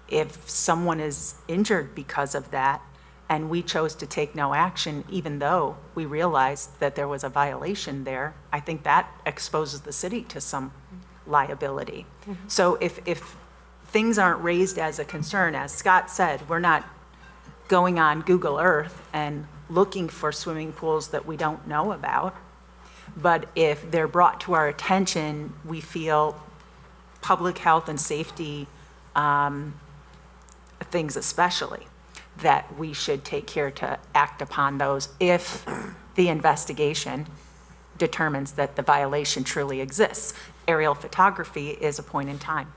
If someone is injured because of that, and we chose to take no action, even though we realized that there was a violation there, I think that exposes the city to some liability. So if things aren't raised as a concern, as Scott said, we're not going on Google Earth and looking for swimming pools that we don't know about. But if they're brought to our attention, we feel public health and safety things especially, that we should take care to act upon those if the investigation determines that the violation truly exists. Aerial photography is a point in time.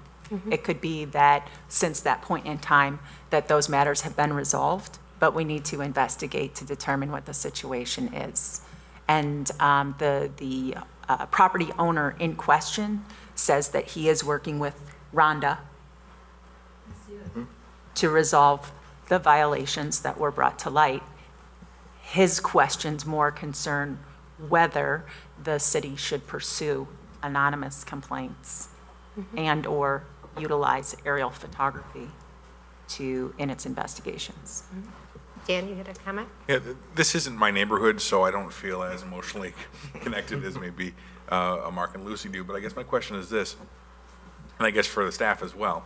It could be that since that point in time that those matters have been resolved, but we need to investigate to determine what the situation is. And the property owner in question says that he is working with Rhonda to resolve the violations that were brought to light. His questions more concern whether the city should pursue anonymous complaints and/or utilize aerial photography in its investigations. Dan, you had a comment? Yeah, this isn't my neighborhood, so I don't feel as emotionally connected as maybe Mark and Lucy do. But I guess my question is this, and I guess for the staff as well.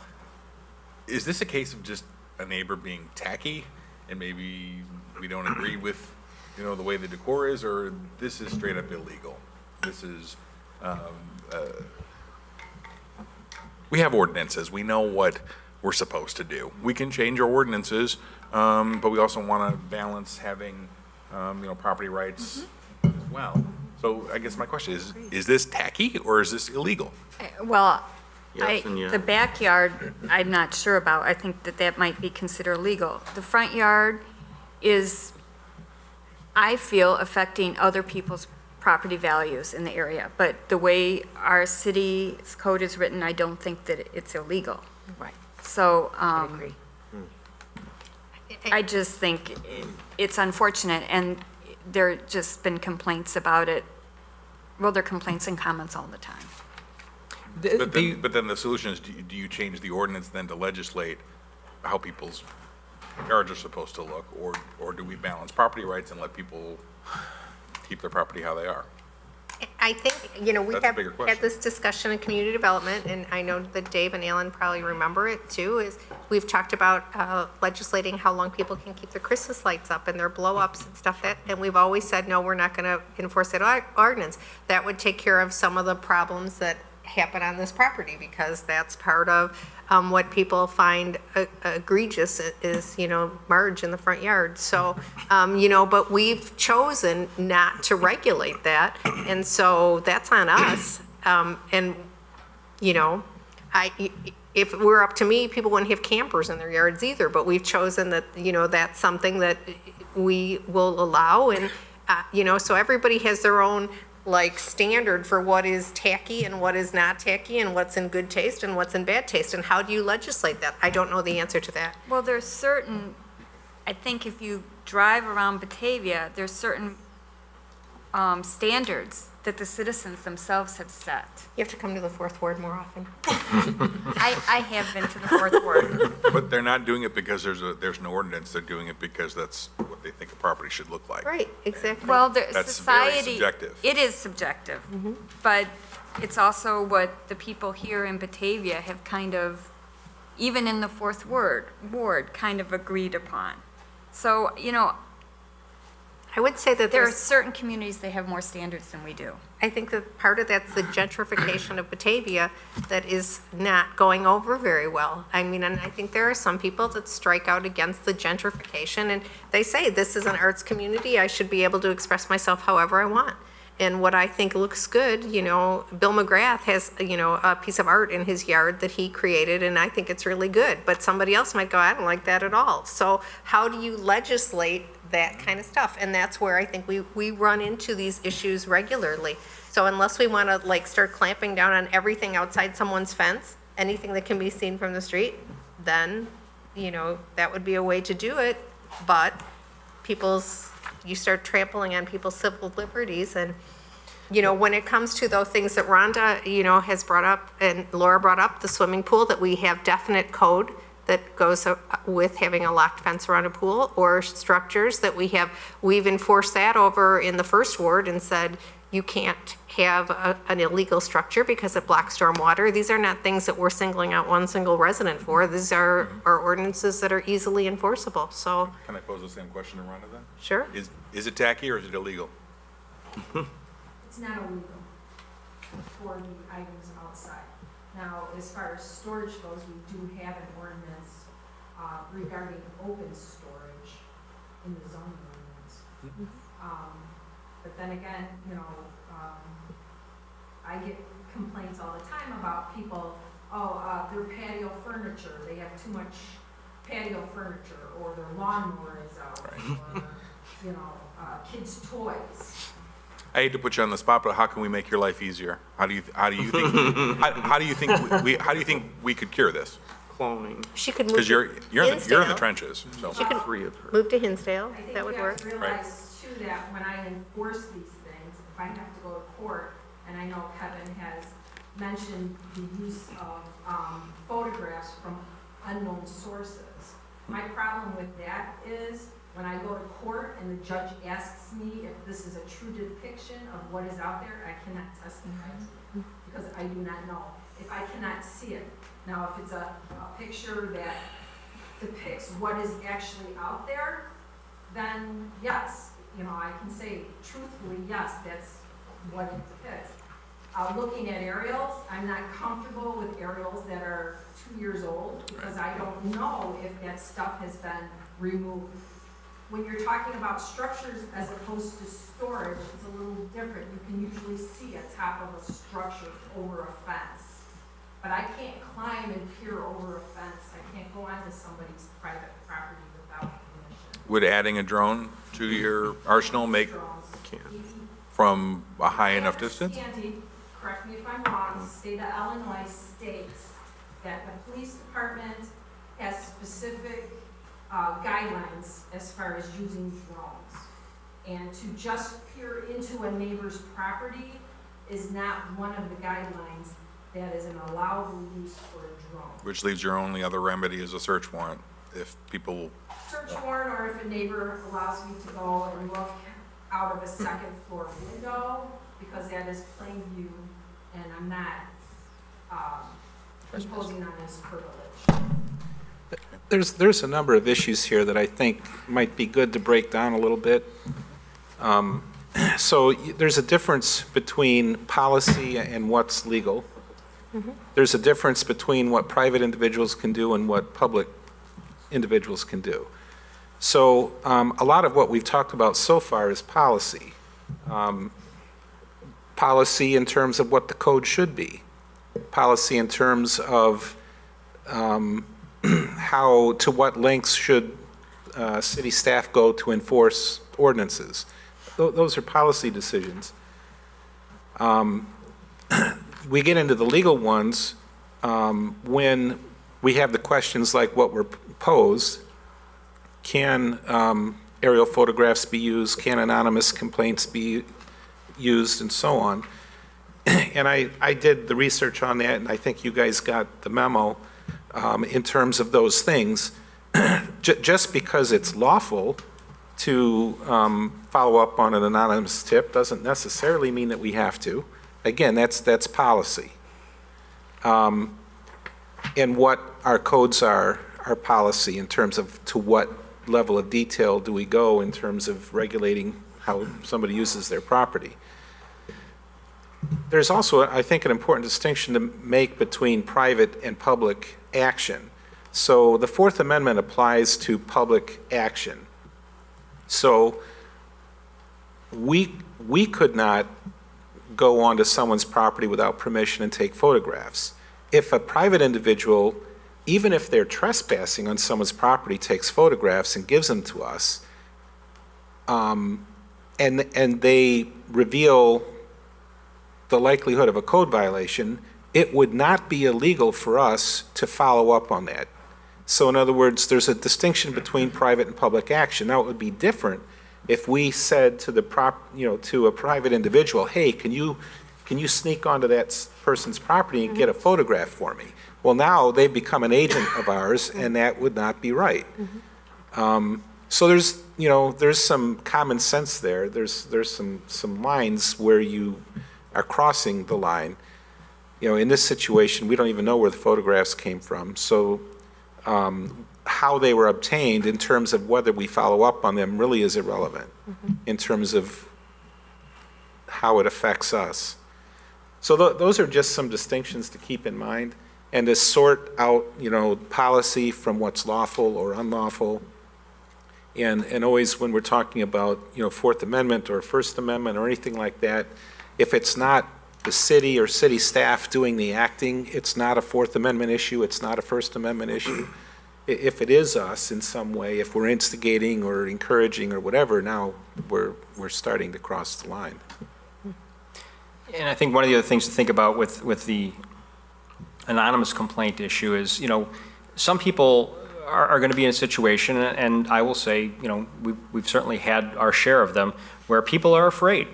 Is this a case of just a neighbor being tacky and maybe we don't agree with, the way the decor is, or this is straight up illegal? This is, we have ordinances. We know what we're supposed to do. We can change our ordinances, but we also want to balance having property rights as well. So I guess my question is this tacky or is this illegal? Well, Yes and yes. the backyard, I'm not sure about. I think that that might be considered legal. The front yard is, I feel, affecting other people's property values in the area. But the way our city's code is written, I don't think that it's illegal. Right. So, I agree. I just think it's unfortunate, and there just been complaints about it. Well, there are complaints and comments all the time. But then the solution is, do you change the ordinance then to legislate how people's yards are supposed to look? Or do we balance property rights and let people keep their property how they are? I think, we That's a have bigger had question. this discussion in community development, and I know that Dave and Alan probably remember it too, is we've talked about legislating how long people can keep their Christmas lights up and their blow-ups and stuff and we've always said, no, we're not gonna enforce that ordinance. That would take care of some of the problems that happen on this property, because that's part of what people find egregious is, merge in the front yard. So, but we've chosen not to regulate that, and so that's on us. And, if it were up to me, people wouldn't have campers in their yards either, but we've chosen that, that's something that we will allow, and, so everybody has their own standard for what is tacky and what is not tacky and what's in good taste and what's in bad taste. And how do you legislate that? I don't know the answer to that. Well, there's certain, I think if you drive around Batavia, there's certain standards that the citizens themselves have set. You have to come to the fourth ward more often. I have been to the fourth ward. But they're not doing it because there's an ordinance, they're doing it because that's what they think a property should look like. Right, exactly. Well, That's very society. subjective. It is subjective, but it's also what the people here in Batavia have kind of, even in the fourth ward, kind of agreed upon. So, I would say that there are there's, certain communities that have more standards than we do. I think that part of that's the gentrification of Batavia that is not going over very well. I mean, and I think there are some people that strike out against the gentrification, and they say, this is an arts community, I should be able to express myself however I want. And what I think looks good, Bill McGrath has, a piece of art in his yard that he created, and I think it's really good. But somebody else might go, I don't like that at all. So how do you legislate that kind of stuff? And that's where I think we run into these issues regularly. So unless we want to start clamping down on everything outside someone's fence, anything that can be seen from the street, then, that would be a way to do it. But you start trampling on people's civil liberties, and when it comes to those things that Rhonda, has brought up and Laura brought up, the swimming pool, that we have definite code that goes with having a locked fence around a pool, or structures that we've enforced that over in the first ward and said, you can't have an illegal structure because it blocks storm water. These are not things that we're singling out one single resident for. These are ordinances that are easily enforceable, so. Can I pose the same question to Rhonda then? Sure. Is it tacky or is it illegal? It's not illegal for the items outside. Now, as far as storage goes, we do have an ordinance regarding open storage in the zoning ordinance. But then again, I get complaints all the time about people, their patio furniture, they have too much patio furniture, or their lawnmower is out, or, kids' toys. I hate to put you on the spot, but how can we make your life easier? How do you think how do you think we could cure this? Cloning. She could move Because to you're in the Hinsdale. trenches. So. She could Three of her. move to Hinsdale, I think that would work. we have to realize too that when I enforce these things, if I have to go to court, and I know Kevin has mentioned the use of photographs from unknown sources. My problem with that is when I go to court and the judge asks me if this is a true depiction of what is out there, I cannot testify to it because I do not know. If I cannot see it. Now, if it's a picture that depicts what is actually out there, then yes, I can say truthfully, yes, that's what it depicts. Looking at aerials, I'm not comfortable with aerials that are 2 years old because I don't know if that stuff has been removed. when you're talking about structures as opposed to storage, it's a little different. You can usually see a top of a structure over a fence. But I can't climb and peer over a fence. I can't go onto somebody's private property without permission. Would adding a drone to your arsenal make from a high enough distance? Correct me if I'm wrong, the state of Illinois states that the police department has specific guidelines as far as using drones. And to just peer into a neighbor's property is not one of the guidelines that is an allowable use for a drone. Which leaves your only other remedy is a search warrant if people, Search warrant, or if a neighbor allows me to go and look out of a second floor window, because that is plain view, and I'm not imposing on his privilege. There's a number of issues here that I think might be good to break down a little bit. So there's a difference between policy and what's legal. There's a difference between what private individuals can do and what public individuals can do. So a lot of what we've talked about so far is policy. Policy in terms of what the code should be. Policy in terms of how, to what lengths should city staff go to enforce ordinances. Those are policy decisions. We get into the legal ones when we have the questions like what were posed. Can aerial photographs be used? Can anonymous complaints be used, and so on? And I did the research on that, and I think you guys got the memo in terms of those things. Just because it's lawful to follow up on an anonymous tip doesn't necessarily mean that we have to. Again, that's policy. And what our codes are policy in terms of to what level of detail do we go in terms of regulating how somebody uses their property. There's also, I think, an important distinction to make between private and public action. So the Fourth Amendment applies to public action. So we could not go onto someone's property without permission and take photographs. If a private individual, even if they're trespassing on someone's property, takes photographs and gives them to us, and they reveal the likelihood of a code violation, it would not be illegal for us to follow up on that. So in other words, there's a distinction between private and public action. Now, it would be different if we said to the to a private individual, hey, can you sneak onto that person's property and get a photograph for me? Well, now they've become an agent of ours, and that would not be right. So there's some common sense there. There's some lines where you are crossing the line. In this situation, we don't even know where the photographs came from. So how they were obtained in terms of whether we follow up on them really is irrelevant in terms of how it affects us. So those are just some distinctions to keep in mind, and to sort out, policy from what's lawful or unlawful. And always when we're talking about, Fourth Amendment or First Amendment or anything like that, if it's not the city or city staff doing the acting, it's not a Fourth Amendment issue, it's not a First Amendment issue. If it is us in some way, if we're instigating or encouraging or whatever, now we're starting to cross the line. And I think one of the other things to think about with the anonymous complaint issue is, some people are going to be in a situation, and I will say, we've certainly had our share of them, where people are afraid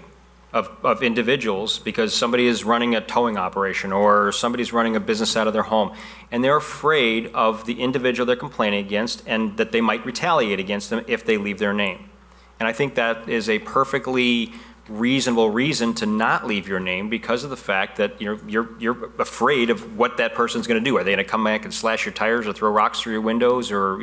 of individuals because somebody is running a towing operation or somebody's running a business out of their home, and they're afraid of the individual they're complaining against and that they might retaliate against them if they leave their name. And I think that is a perfectly reasonable reason to not leave your name, because of the fact that you're afraid of what that person's going to do. Are they going to come back and slash your tires or throw rocks through your windows or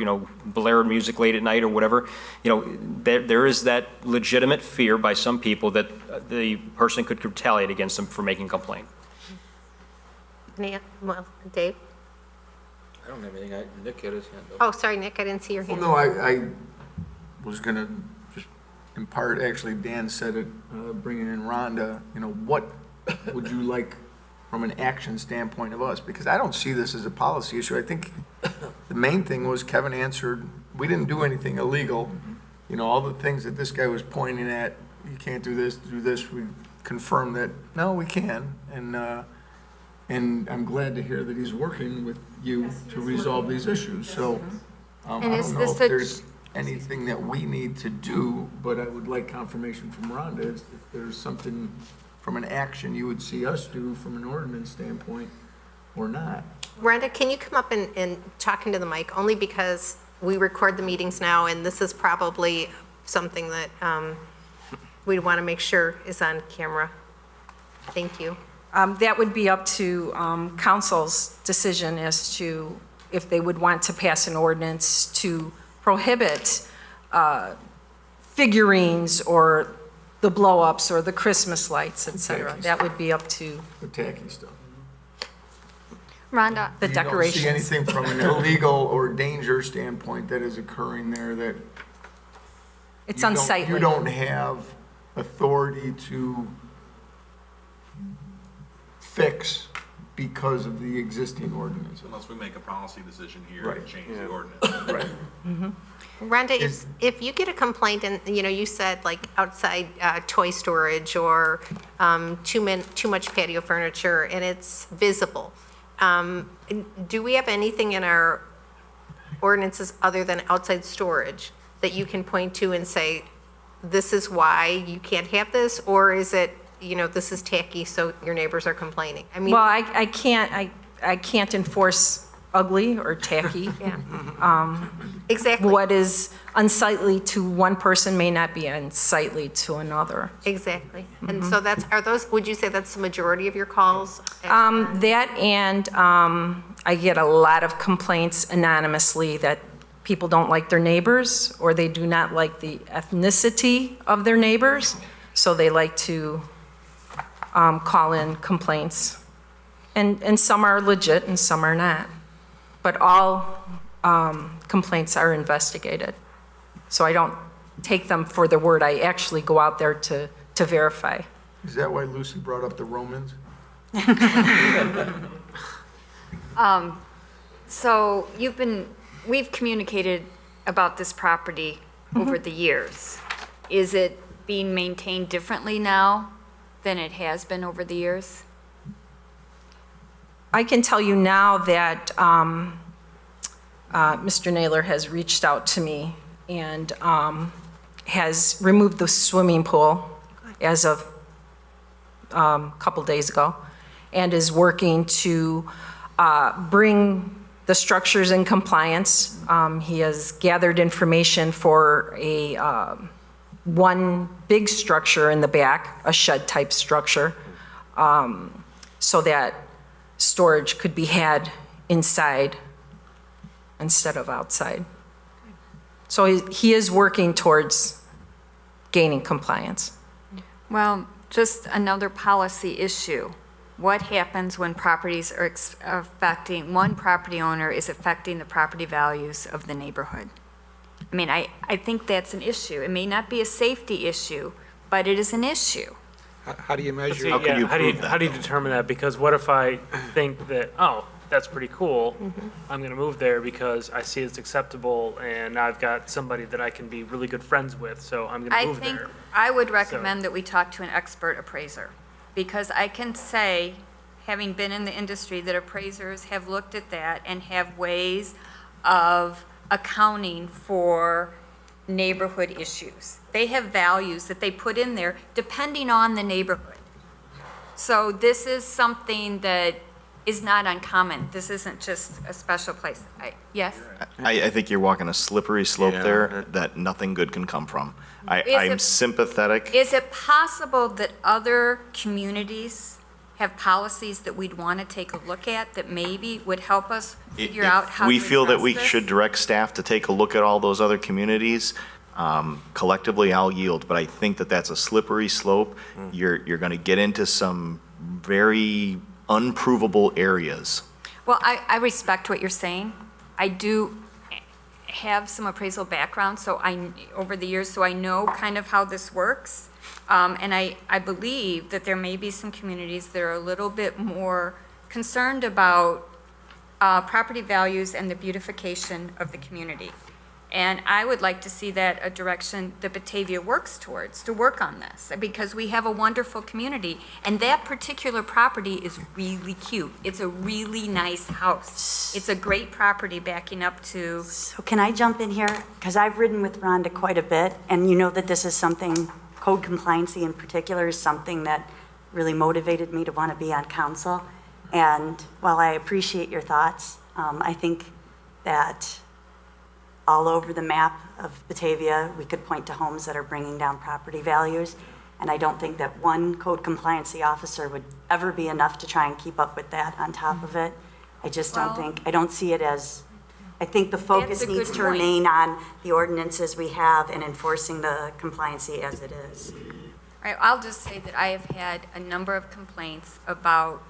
blare music late at night or whatever? There is that legitimate fear by some people that the person could retaliate against them for making a complaint. Dave? I don't have anything. Nick had his hand up. Oh, sorry, Nick, I didn't see your hand. Well, no, was gonna just impart, actually Dan said it, bringing in Rhonda, what would you like from an action standpoint of us? Because I don't see this as a policy issue. I think the main thing was Kevin answered, we didn't do anything illegal. All the things that this guy was pointing at, you can't do this, we confirmed that, no, we can. And I'm glad to hear that he's working with you to resolve these issues. So I And is don't know this if a- there's anything that we need to do, but I would like confirmation from Rhonda if there's something from an action you would see us do from an ordinance standpoint or not. Rhonda, can you come up and talk into the mic, only because we record the meetings now, and this is probably something that we want to make sure is on camera. Thank you. That would be up to council's decision as to if they would want to pass an ordinance to prohibit figurines or the blow-ups or the Christmas lights, et cetera. That would be up to The tacky stuff. Rhonda, the decorations. You don't see anything from an illegal or danger standpoint that is occurring there that It's you don't- unsightly. You don't have authority to fix because of the existing ordinance. Unless we make a policy decision here Right. and change the ordinance. Right. Rhonda, if you get a complaint and, you said like outside toy storage or too much patio furniture and it's visible, do we have anything in our ordinances other than outside storage that you can point to and say, this is why you can't have this? Or is it, this is tacky, so your neighbors are complaining? I mean, Well, I can't enforce ugly or tacky. Exactly. What is unsightly to one person may not be unsightly to another. Exactly. And so would you say that's the majority of your calls? That and I get a lot of complaints anonymously that people don't like their neighbors or they do not like the ethnicity of their neighbors, so they like to call in complaints. And some are legit and some are not. But all complaints are investigated. So I don't take them for their word. I actually go out there to verify. Is that why Lucy brought up the Romans? so we've communicated about this property over the years. Is it being maintained differently now than it has been over the years? I can tell you now that Mr. Naylor has reached out to me and has removed the swimming pool as of a couple days ago and is working to bring the structures in compliance. He has gathered information for one big structure in the back, a shed-type structure, so that storage could be had inside instead of outside. So he is working towards gaining compliance. Well, just another policy issue. What happens when properties are affecting, one property owner is affecting the property values of the neighborhood? I mean, I think that's an issue. It may not be a safety issue, but it is an issue. How do you measure? How do you determine that? Because what if I think that, oh, that's pretty cool, I'm gonna move there because I see it's acceptable and now I've got somebody that I can be really good friends with, so I'm gonna I move think there. I would recommend that we talk to an expert appraiser, because I can say, having been in the industry, that appraisers have looked at that and have ways of accounting for neighborhood issues. They have values that they put in there depending on the neighborhood. So this is something that is not uncommon. This isn't just a special place. Yes? I think you're walking a slippery slope there that nothing good can come from. I'm sympathetic. Is it possible that other communities have policies that we'd want to take a look at that maybe would help us figure out how to We feel that address we this? should direct staff to take a look at all those other communities. Collectively, I'll yield, but I think that that's a slippery slope. You're going to get into some very unprovable areas. Well, I respect what you're saying. I do have some appraisal background, over the years, so I know kind of how this works. And I believe that there may be some communities that are a little bit more concerned about property values and the beautification of the community. And I would like to see that a direction that Batavia works towards, to work on this, because we have a wonderful community, and that particular property is really cute. It's a really nice house. It's a great property backing up to. So can I jump in here? Because I've ridden with Rhonda quite a bit, and you know that this is something, code compliancy in particular is something that really motivated me to want to be on council. And while I appreciate your thoughts, I think that all over the map of Batavia, we could point to homes that are bringing down property values. And I don't think that one code compliancy officer would ever be enough to try and keep up with that on top of it. I just don't think, I don't see it as, I think the focus That's a good needs to point. remain on the ordinances we have and enforcing the compliancy as it is. Right, I'll just say that I have had a number of complaints about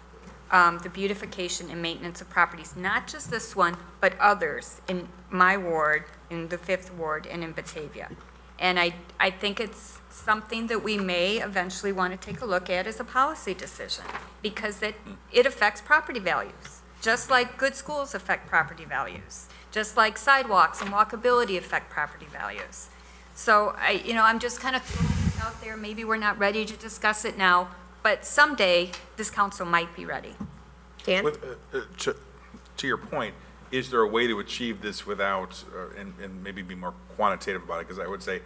the beautification and maintenance of properties, not just this one, but others in my ward, in the 5th Ward, and in Batavia. And I think it's something that we may eventually want to take a look at as a policy decision, because it affects property values, just like good schools affect property values, just like sidewalks and walkability affect property values. So I'm just kind of throwing this out there. Maybe we're not ready to discuss it now, but someday this council might be ready. Dan? To your point, is there a way to achieve this without, and maybe be more quantitative about it? Because I would say,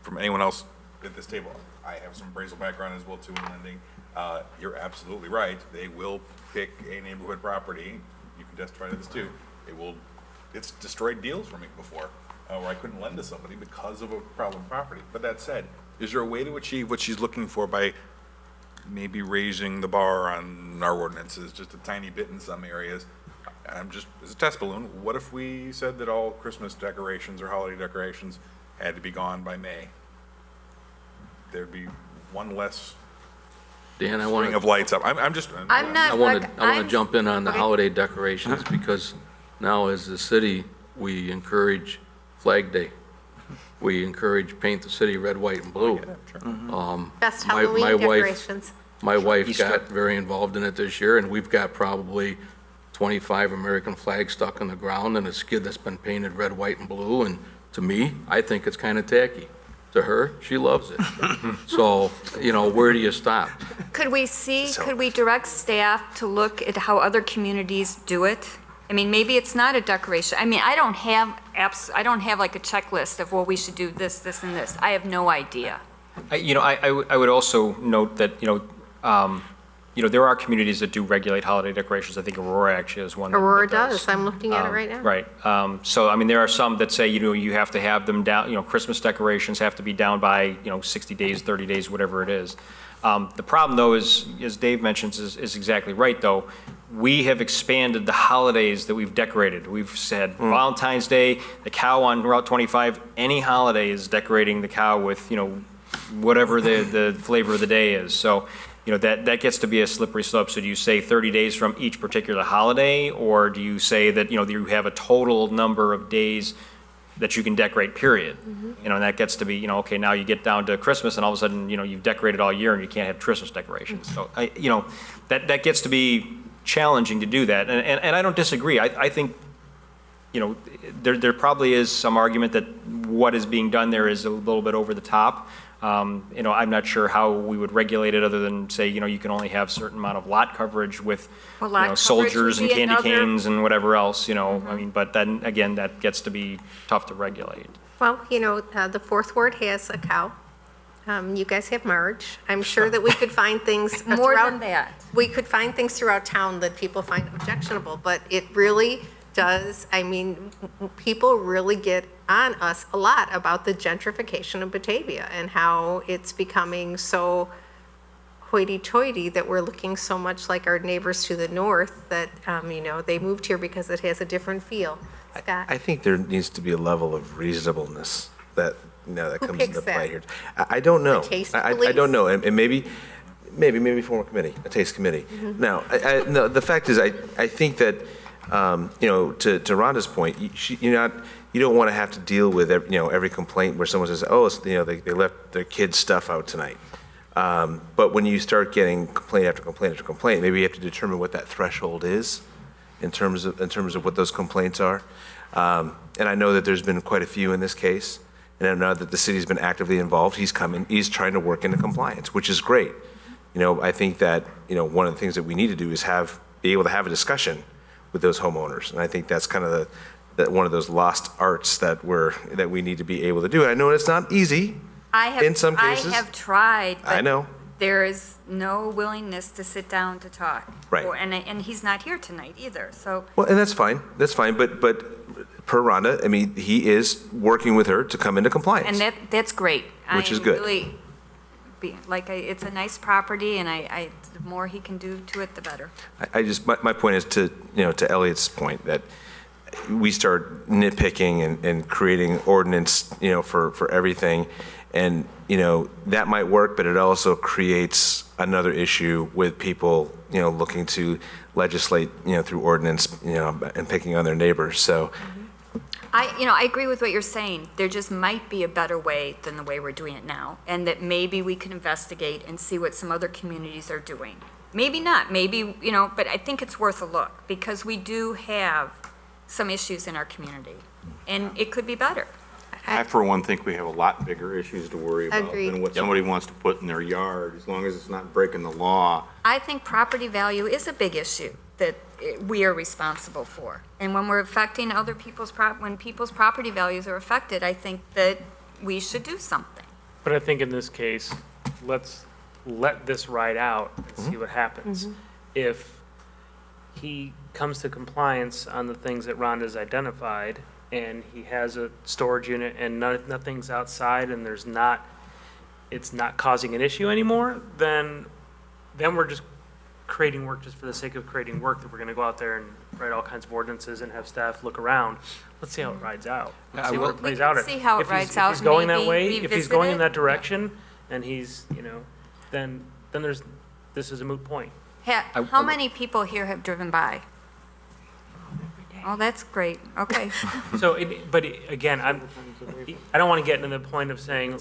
from anyone else at this table, I have some appraisal background as well too in lending. You're absolutely right. They will pick a neighborhood property. You can testify to this too. It's destroyed deals for me before, where I couldn't lend to somebody because of a problem property. But that said, is there a way to achieve what she's looking for by maybe raising the bar on our ordinances just a tiny bit in some areas? I'm just, as a test balloon, what if we said that all Christmas decorations or holiday decorations had to be gone by May? There'd be one less Dan, I string want of lights up. I'm just. I'm not. I want to jump in on the holiday decorations, because now as the city, we encourage Flag Day. We encourage paint the city red, white, and blue. Best My- Halloween my wife- decorations. My wife Easter. got very involved in it this year, and we've got probably 25 American flags stuck in the ground and a skid that's been painted red, white, and blue. And to me, I think it's kind of tacky. To her, she loves it. So, where do you stop? Could we direct staff to look at how other communities do it? I mean, maybe it's not a decoration. I mean, I don't have like a checklist of, well, we should do this, this, and this. I have no idea. I would also note that, there are communities that do regulate holiday decorations. I think Aurora actually is one. Aurora that does. I'm looking at it right now. Right. So, there are some that say, you have to have them down, Christmas decorations have to be down by, 60 days, 30 days, whatever it is. The problem, though, is, as Dave mentions, is exactly right, though. We have expanded the holidays that we've decorated. We've said Valentine's Day, the cow on Route 25, any holiday is decorating the cow with, whatever the flavor of the day is. So, that gets to be a slippery slope. So do you say 30 days from each particular holiday, or do you say that, you have a total number of days that you can decorate, period? And that gets to be, okay, now you get down to Christmas and all of a sudden, you've decorated all year and you can't have Christmas decorations. So, that gets to be challenging to do that. And I don't disagree. I think, there probably is some argument that what is being done there is a little bit over the top. I'm not sure how we would regulate it other than say, you can only have certain amount of lot coverage with, Well, lot coverage soldiers would and be candy another- canes and whatever else, but then again, that gets to be tough to regulate. Well, the 4th Ward has a cow. You guys have Marge. I'm sure that we could find things. More throughout- than that. We could find things throughout town that people find objectionable, but it really does, people really get on us a lot about the gentrification of Batavia and how it's becoming so hoity-toity that we're looking so much like our neighbors to the north that, they moved here because it has a different feel. Scott? I think there needs to be a level of reasonableness that that Who comes picks into that? play here. I don't know. The taste I police? don't know, and maybe form a committee, a taste committee. Now, no, the fact is, I think that to Rhonda's point, you don't want to have to deal with, every complaint where someone says, oh, they left their kids' stuff out tonight. But when you start getting complaint after complaint after complaint, maybe you have to determine what that threshold is in terms of what those complaints are. And I know that there's been quite a few in this case, and I know that the city's been actively involved. He's trying to work into compliance, which is great. I think that, one of the things that we need to do is be able to have a discussion with those homeowners. And I think that's kind of one of those lost arts that we need to be able to do. And I know it's not easy in some cases. I have tried, but I know. there is no willingness to sit down to talk. Right. And he's not here tonight either, so. Well, and that's fine. That's fine. But per Rhonda, I mean, he is working with her to come into compliance. And that's great. Which is good. Really, it's a nice property, and the more he can do to it, the better. My point is to Elliot's point that we start nitpicking and creating ordinance, for everything. And, that might work, but it also creates another issue with people, looking to legislate, through ordinance, and picking on their neighbors. So, I agree with what you're saying. There just might be a better way than the way we're doing it now, and that maybe we can investigate and see what some other communities are doing. Maybe not, but I think it's worth a look, because we do have some issues in our community, and it could be better. I, for one, think we have a lot bigger issues to worry about Agreed. than what somebody wants to put in their yard, as long as it's not breaking the law. I think property value is a big issue that we are responsible for. And when we're affecting other people's, when people's property values are affected, I think that we should do something. But I think in this case, let's let this ride out and see what happens. If he comes to compliance on the things that Rhonda's identified, and he has a storage unit and nothing's outside, and it's not causing an issue anymore, then we're just creating work just for the sake of creating work, that we're gonna go out there and write all kinds of ordinances and have staff look around. Let's see how it rides out. Let's see what it plays out. See how it rides out, If he's going that maybe way, if he's revisit going in it. that direction, and he's, then this is a moot point. How many people here have driven by? Oh, that's great, okay. So, again, I don't want to get into the point of saying,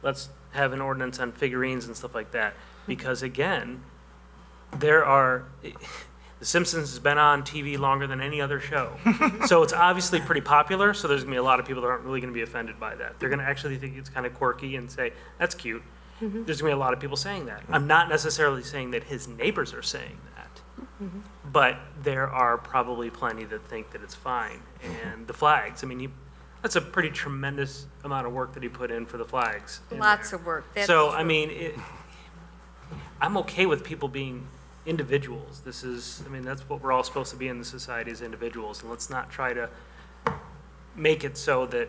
let's have an ordinance on figurines and stuff like that, because again, The Simpsons has been on TV longer than any other show. So it's obviously pretty popular, so there's going to be a lot of people that aren't really going to be offended by that. They're going to actually think it's kind of quirky and say, that's cute. There's going to be a lot of people saying that. I'm not necessarily saying that his neighbors are saying that. But there are probably plenty that think that it's fine. And the flags, that's a pretty tremendous amount of work that he put in for the flags. Lots of work. That's So, true. I'm okay with people being individuals. That's what we're all supposed to be in the society, as individuals. And let's not try to make it so that,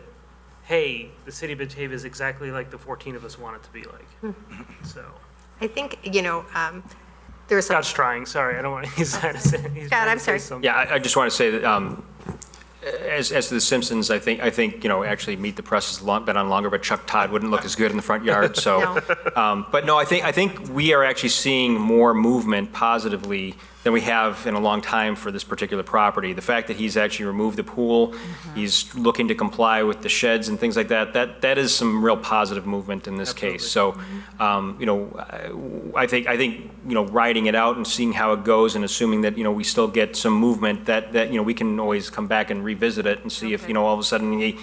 hey, the city of Batavia is exactly like the 14 of us want it to be like. So. I think, there's a. Scott's trying, sorry, I don't want to use that as Scott, I'm sorry. Yeah, I just want to say that, as to The Simpsons, I think, actually Meet the Press has been on longer, but Chuck Todd wouldn't look as good in the front yard, so. But no, I think we are actually seeing more movement positively than we have in a long time for this particular property. The fact that he's actually removed the pool, he's looking to comply with the sheds and things like that, that is some real positive movement in this case. So, I think, riding it out and seeing how it goes and assuming that, we still get some movement, that we can always come back and revisit it and see if, all of a sudden we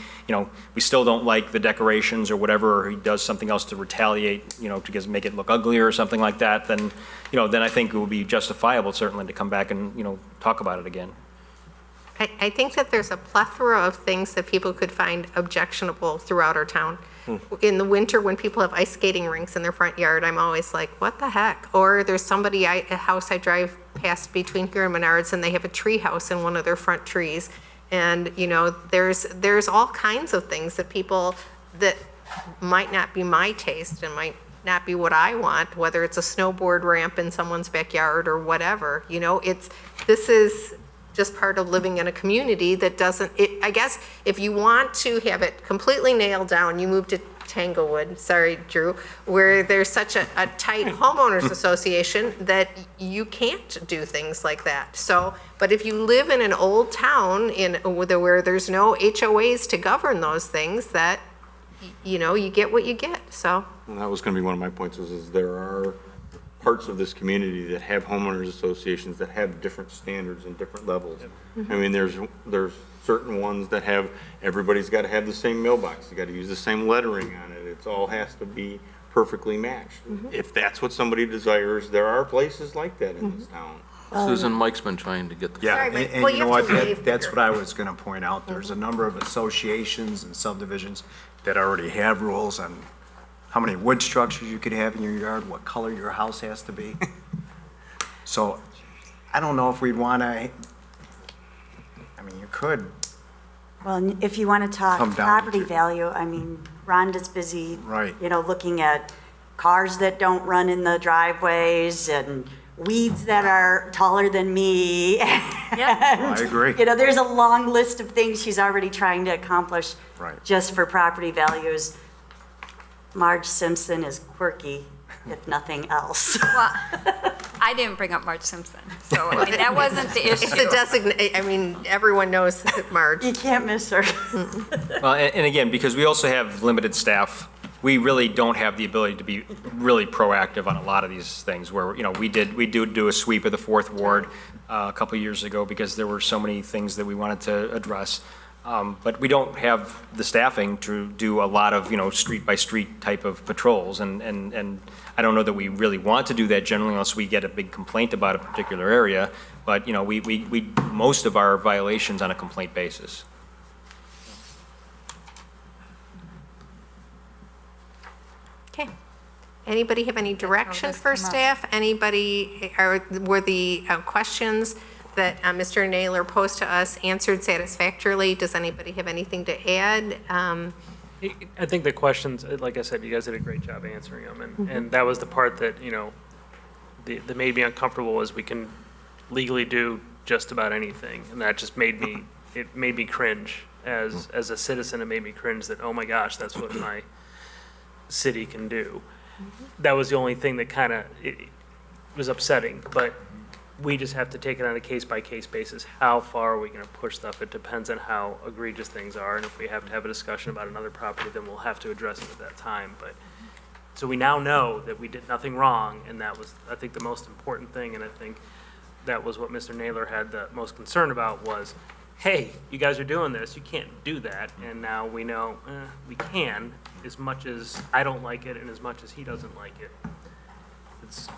still don't like the decorations or whatever, or he does something else to retaliate, to make it look uglier or something like that, then I think it would be justifiable certainly to come back and, talk about it again. I think that there's a plethora of things that people could find objectionable throughout our town. In the winter, when people have ice skating rinks in their front yard, I'm always like, what the heck? Or there's a house I drive past between here and Menards, and they have a tree house in one of their front trees. And, there's all kinds of things that might not be my taste and might not be what I want, whether it's a snowboard ramp in someone's backyard or whatever. This is just part of living in a community that doesn't, I guess, if you want to have it completely nailed down, you move to Tanglewood, sorry, Drew, where there's such a tight homeowners association that you can't do things like that. So, but if you live in an old town where there's no HOAs to govern those things, that, you know, you get what you get, so. And that was going to be one of my points, is there are parts of this community that have homeowners associations that have different standards and different levels. I mean, there's certain ones that have, everybody's got to have the same mailbox, you got to use the same lettering on it, it all has to be perfectly matched. If that's what somebody desires, there are places like that in this town. Susan, Mike's been trying to get the. Sorry, Mike. And Well, you you know have what, to waive that's bigger. what I was going to point out. There's a number of associations and subdivisions that already have rules on how many wood structures you could have in your yard, what color your house has to be. So I don't know if we'd want to, I mean, you could, Well, if you want to talk Come down property to- value, I mean, Rhonda's busy, Right. you know, looking at cars that don't run in the driveways and weeds that are taller than me. I agree. You know, there's a long list of things she's already trying to accomplish Right. just for property values. Marge Simpson is quirky, if nothing else. Well, I didn't bring up Marge Simpson, so I mean, that wasn't the It's issue. a designate, I mean, everyone knows Marge. You can't miss her. Well, and again, because we also have limited staff, we really don't have the ability to be really proactive on a lot of these things where, you know, we do a sweep of the Fourth Ward a couple years ago because there were so many things that we wanted to address. But we don't have the staffing to do a lot of, you know, street-by-street type of patrols. And I don't know that we really want to do that generally unless we get a big complaint about a particular area. But, you know, we most of our violations on a complaint basis. Okay. Anybody have any direction for staff? Anybody, were the questions that Mr. Naylor posed to us answered satisfactorily? Does anybody have anything to add? I think the questions, like I said, you guys did a great job answering them, and that was the part that, you know, that made me uncomfortable was we can legally do just about anything, and that just made me cringe. As a citizen, it made me cringe that, oh my gosh, that's what my city can do. That was the only thing that kind of was upsetting, but we just have to take it on a case-by-case basis. How far are we going to push stuff? It depends on how egregious things are, and if we have to have a discussion about another property, then we'll have to address it at that time. But so we now know that we did nothing wrong, and that was, I think, the most important thing, and I think that was what Mr. Naylor had the most concern about was, hey, you guys are doing this, you can't do that, and now we know we can, as much as I don't like it and as much as he doesn't like it.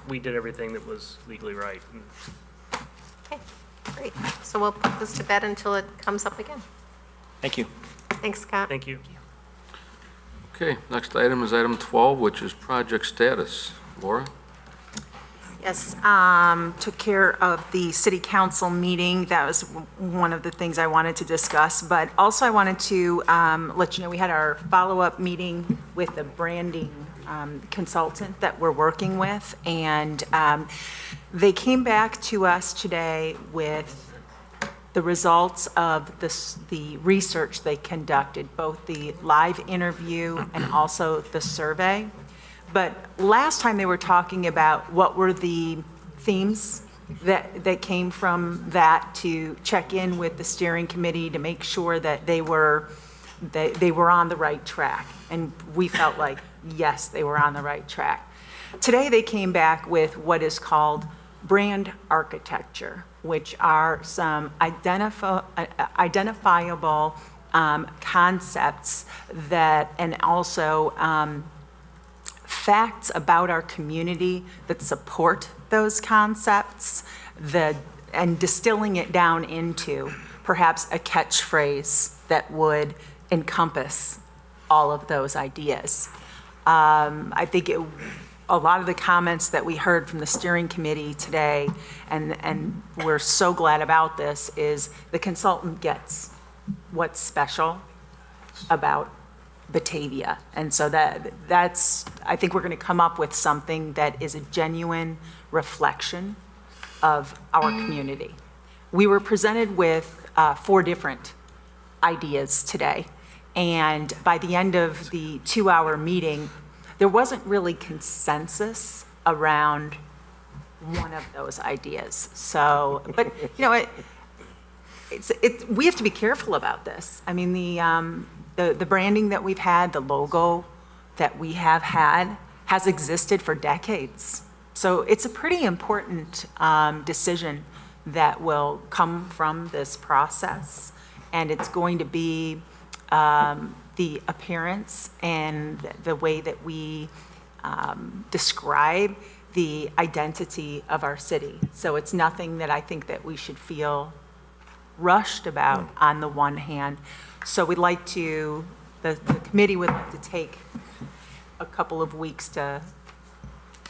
We did everything that was legally right. Okay, great. So we'll put this to bed until it comes up again. Thank you. Thanks, Scott. Thank you. Okay, next item is item 12, which is project status. Laura? Yes, took care of the city council meeting. That was one of the things I wanted to discuss. But also I wanted to let you know, we had our follow-up meeting with the branding consultant that we're working with. And they came back to us today with the results of the research they conducted, both the live interview and also the survey. But last time they were talking about what were the themes that came from that to check in with the steering committee to make sure that they were on the right track. And we felt like, yes, they were on the right track. Today they came back with what is called brand architecture, which are some identifiable concepts that, and also facts about our community that support those concepts, and distilling it down into perhaps a catchphrase that would encompass all of those ideas. I think a lot of the comments that we heard from the steering committee today, and we're so glad about this, is the consultant gets what's special about Batavia. And so that's, I think we're going to come up with something that is a genuine reflection of our community. We were presented with 4 different ideas today, And by the end of the 2-hour meeting, there wasn't really consensus around one of those ideas. So, but, you know, we have to be careful about this. I mean, the branding that we've had, the logo that we have had has existed for decades. So it's a pretty important decision that will come from this process. And it's going to be the appearance and the way that we describe the identity of our city. So it's nothing that I think that we should feel rushed about on the one hand. So we'd like to, the committee would like to take a couple of weeks to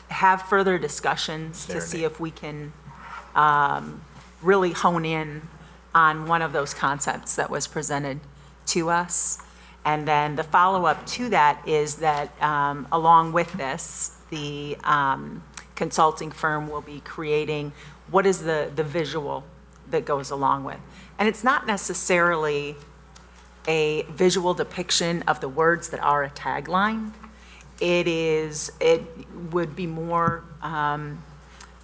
have further discussions to see if we can really hone in on one of those concepts that was presented to us. And then the follow-up to that is that along with this, the consulting firm will be creating what is the visual that goes along with. And it's not necessarily a visual depiction of the words that are a tagline. It would be more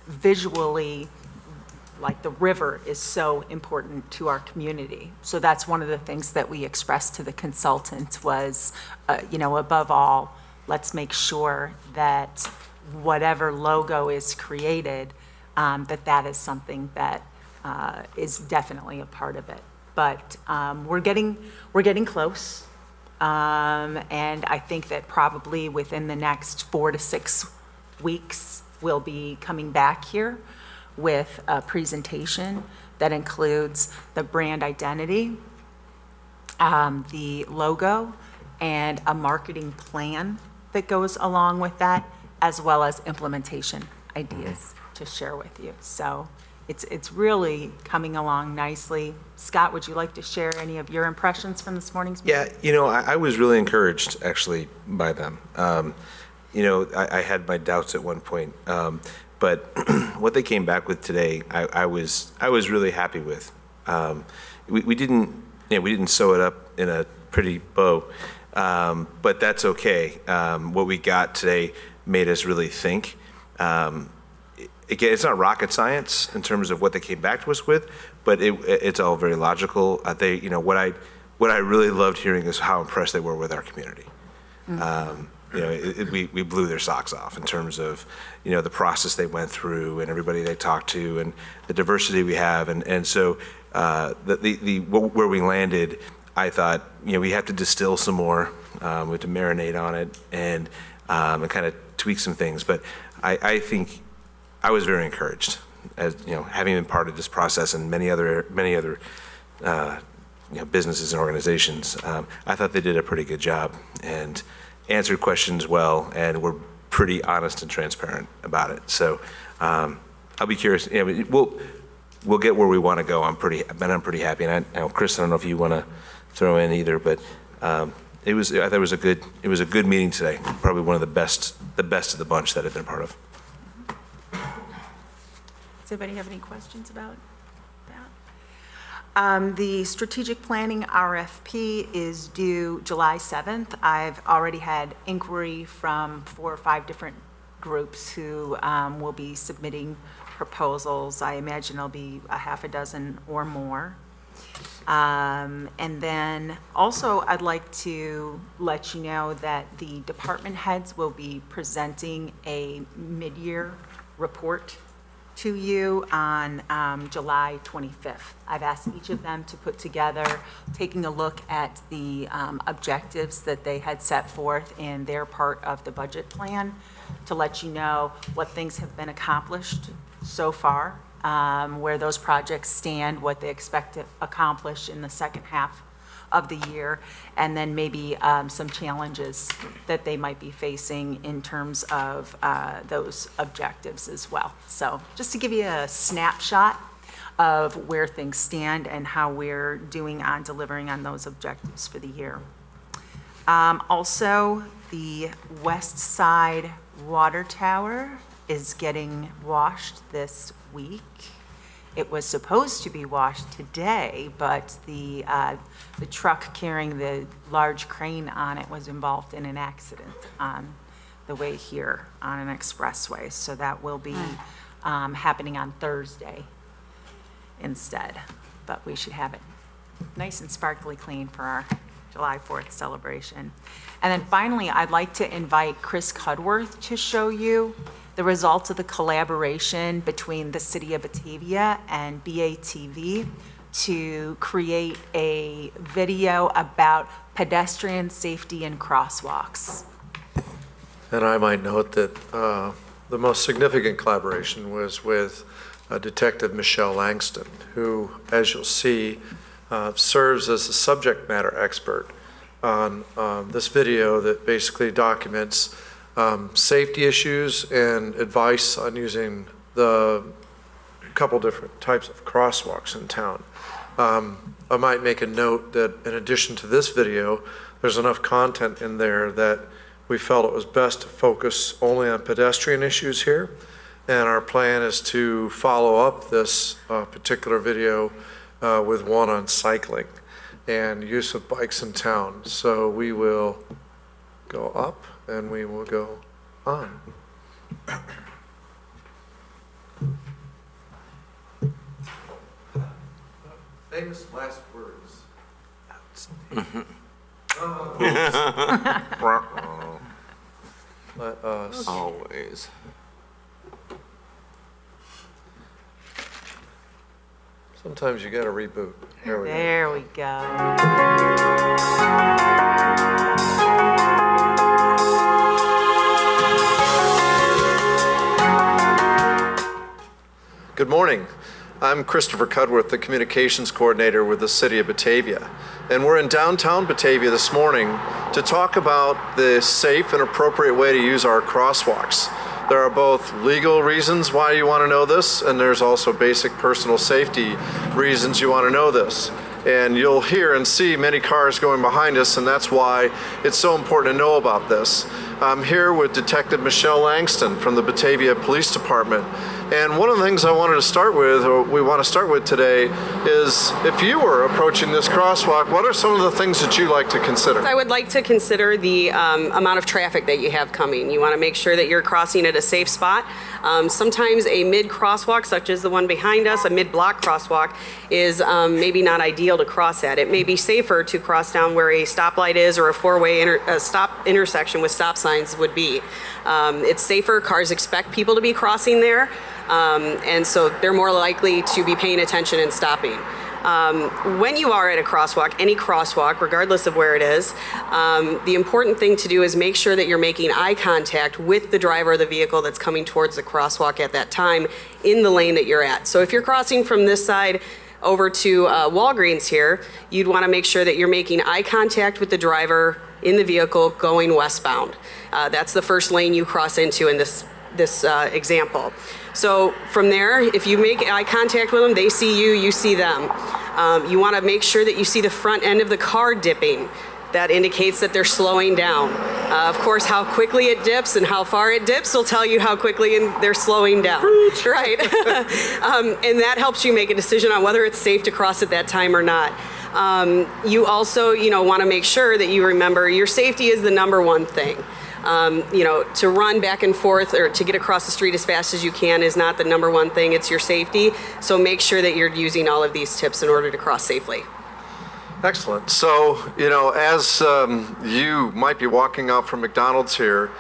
visually, like the river is so important to our community. So that's one of the things that we expressed to the consultant was, you know, above all, let's make sure that whatever logo is created, that is something that is definitely a part of it. But we're getting close. And I think that probably within the next 4 to 6 weeks, we'll be coming back here with a presentation that includes the brand identity, the logo, and a marketing plan that goes along with that, as well as implementation ideas to share with you. So it's really coming along nicely. Scott, would you like to share any of your impressions from this morning's meeting? Yeah, you know, I was really encouraged actually by them. You know, I had my doubts at one point, but what they came back with today, I was really happy with. We didn't sew it up in a pretty bow, but that's okay. What we got today made us really think. Again, it's not rocket science in terms of what they came back to us with, but it's all very logical. You know, what I really loved hearing is how impressed they were with our community. You know, we blew their socks off in terms of, you know, the process they went through and everybody they talked to and the diversity we have. And so where we landed, I thought, you know, we have to distill some more, we have to marinate on it and kind of tweak some things. But I think I was very encouraged, as you know, having been part of this process and many other you know, businesses and organizations. I thought they did a pretty good job and answered questions well and were pretty honest and transparent about it. So I'll be curious. You know, we'll get where we want to go. I'm pretty happy. And I know, Chris, I don't know if you want to throw in either, but I thought it was a good meeting today. Probably one of the best of the bunch that I've been part of. Does anybody have any questions about that? The strategic planning RFP is due July 7th. I've already had inquiry from 4 or 5 different groups who will be submitting proposals. I imagine there'll be a half a dozen or more. And then also I'd like to let you know that the department heads will be presenting a mid-year report to you on July 25th. I've asked each of them to put together, taking a look at the objectives that they had set forth in their part of the budget plan to let you know what things have been accomplished so far, where those projects stand, what they expect to accomplish in the second half of the year, and then maybe some challenges that they might be facing in terms of those objectives as well. So just to give you a snapshot of where things stand and how we're doing on delivering on those objectives for the year. Also, the West Side Water Tower is getting washed this week. It was supposed to be washed today, but the truck carrying the large crane on it was involved in an accident on the way here on an expressway. So that will be happening on Thursday instead. But we should have it nice and sparkly clean for our July 4th celebration. And then finally, I'd like to invite Chris Cudworth to show you the results of the collaboration between the City of Batavia and BATV to create a video about pedestrian safety and crosswalks. And I might note that the most significant collaboration was with Detective Michelle Langston, who, as you'll see, serves as a subject matter expert on this video that basically documents safety issues and advice on using the couple different types of crosswalks in town. I might make a note that in addition to this video, there's enough content in there that we felt it was best to focus only on pedestrian issues here. And our plan is to follow up this particular video with one on cycling and use of bikes in town. So we will go up and we will go on. Famous last words. Let us Always. Sometimes you gotta reboot. There we go. There we go. Good morning. I'm Christopher Cudworth, the Communications Coordinator with the City of Batavia. And we're in downtown Batavia this morning to talk about the safe and appropriate way to use our crosswalks. There are both legal reasons why you want to know this, and there's also basic personal safety reasons you want to know this. And you'll hear and see many cars going behind us, and that's why it's so important to know about this. I'm here with Detective Michelle Langston from the Batavia Police Department. And one of the things I wanted to start with, or we want to start with today, is if you were approaching this crosswalk, what are some of the things that you like to consider? I would like to consider the amount of traffic that you have coming. You want to make sure that you're crossing at a safe spot. Sometimes a mid-crosswalk, such as the one behind us, a mid-block crosswalk, is maybe not ideal to cross at. It may be safer to cross down where a stoplight is or a four-way stop intersection with stop signs would be. It's safer. Cars expect people to be crossing there. And so they're more likely to be paying attention and stopping. When you are at a crosswalk, any crosswalk, regardless of where it is, the important thing to do is make sure that you're making eye contact with the driver of the vehicle that's coming towards the crosswalk at that time in the lane that you're at. So if you're crossing from this side over to Walgreens here, you'd want to make sure that you're making eye contact with the driver in the vehicle going westbound. That's the first lane you cross into in this example. So from there, if you make eye contact with them, they see you, you see them. You want to make sure that you see the front end of the car dipping. That indicates that they're slowing down. Of course, how quickly it dips and how far it dips will tell you how quickly they're slowing down. Right. And that helps you make a decision on whether it's safe to cross at that time or not. You also, want to make sure that you remember your safety is the number one thing. To run back and forth or to get across the street as fast as you can is not the number one thing, it's your safety. So make sure that you're using all of these tips in order to cross safely. Excellent. So, as you might be walking out from McDonald's here,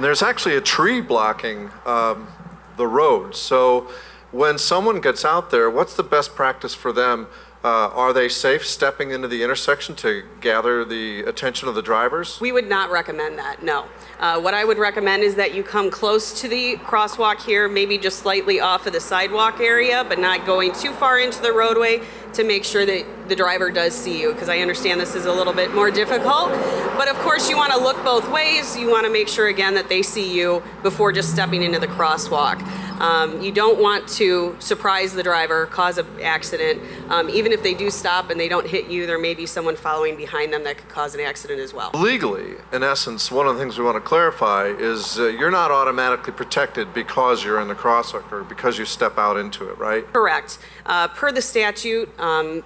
there's actually a tree blocking the road. So when someone gets out there, what's the best practice for them? Are they safe stepping into the intersection to gather the attention of the drivers? We would not recommend that, no. What I would recommend is that you come close to the crosswalk here, maybe just slightly off of the sidewalk area, but not going too far into the roadway to make sure that the driver does see you, because I understand this is a little bit more difficult. But of course, you want to look both ways. You want to make sure, again, that they see you before just stepping into the crosswalk. You don't want to surprise the driver, cause an accident. Even if they do stop and they don't hit you, there may be someone following behind them that could cause an accident as well. Legally, in essence, one of the things we want to clarify is you're not automatically protected because you're in the crosswalk or because you step out into it, right? Correct. Per the statute,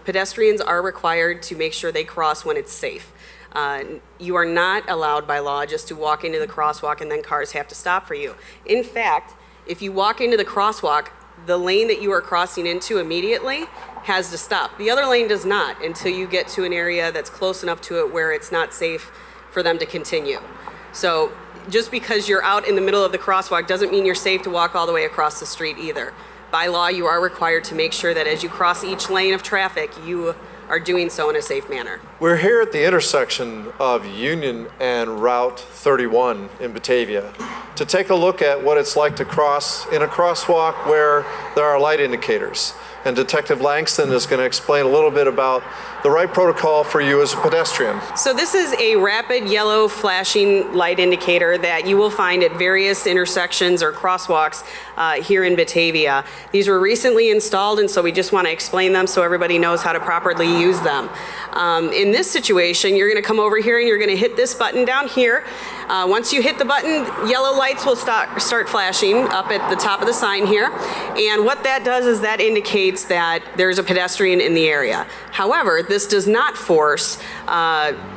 pedestrians are required to make sure they cross when it's safe. You are not allowed by law just to walk into the crosswalk and then cars have to stop for you. In fact, if you walk into the crosswalk, the lane that you are crossing into immediately has to stop. The other lane does not until you get to an area that's close enough to it where it's not safe for them to continue. So just because you're out in the middle of the crosswalk doesn't mean you're safe to walk all the way across the street either. By law, you are required to make sure that as you cross each lane of traffic, you are doing so in a safe manner. We're here at the intersection of Union and Route 31 in Batavia to take a look at what it's like to cross in a crosswalk where there are light indicators. And Detective Langston is going to explain a little bit about the right protocol for you as a pedestrian. So this is a rapid yellow flashing light indicator that you will find at various intersections or crosswalks here in Batavia. These were recently installed, and so we just want to explain them so everybody knows how to properly use them. In this situation, you're going to come over here and you're going to hit this button down here. Once you hit the button, yellow lights will start flashing up at the top of the sign here. And what that does is that indicates that there's a pedestrian in the area. However, this does not force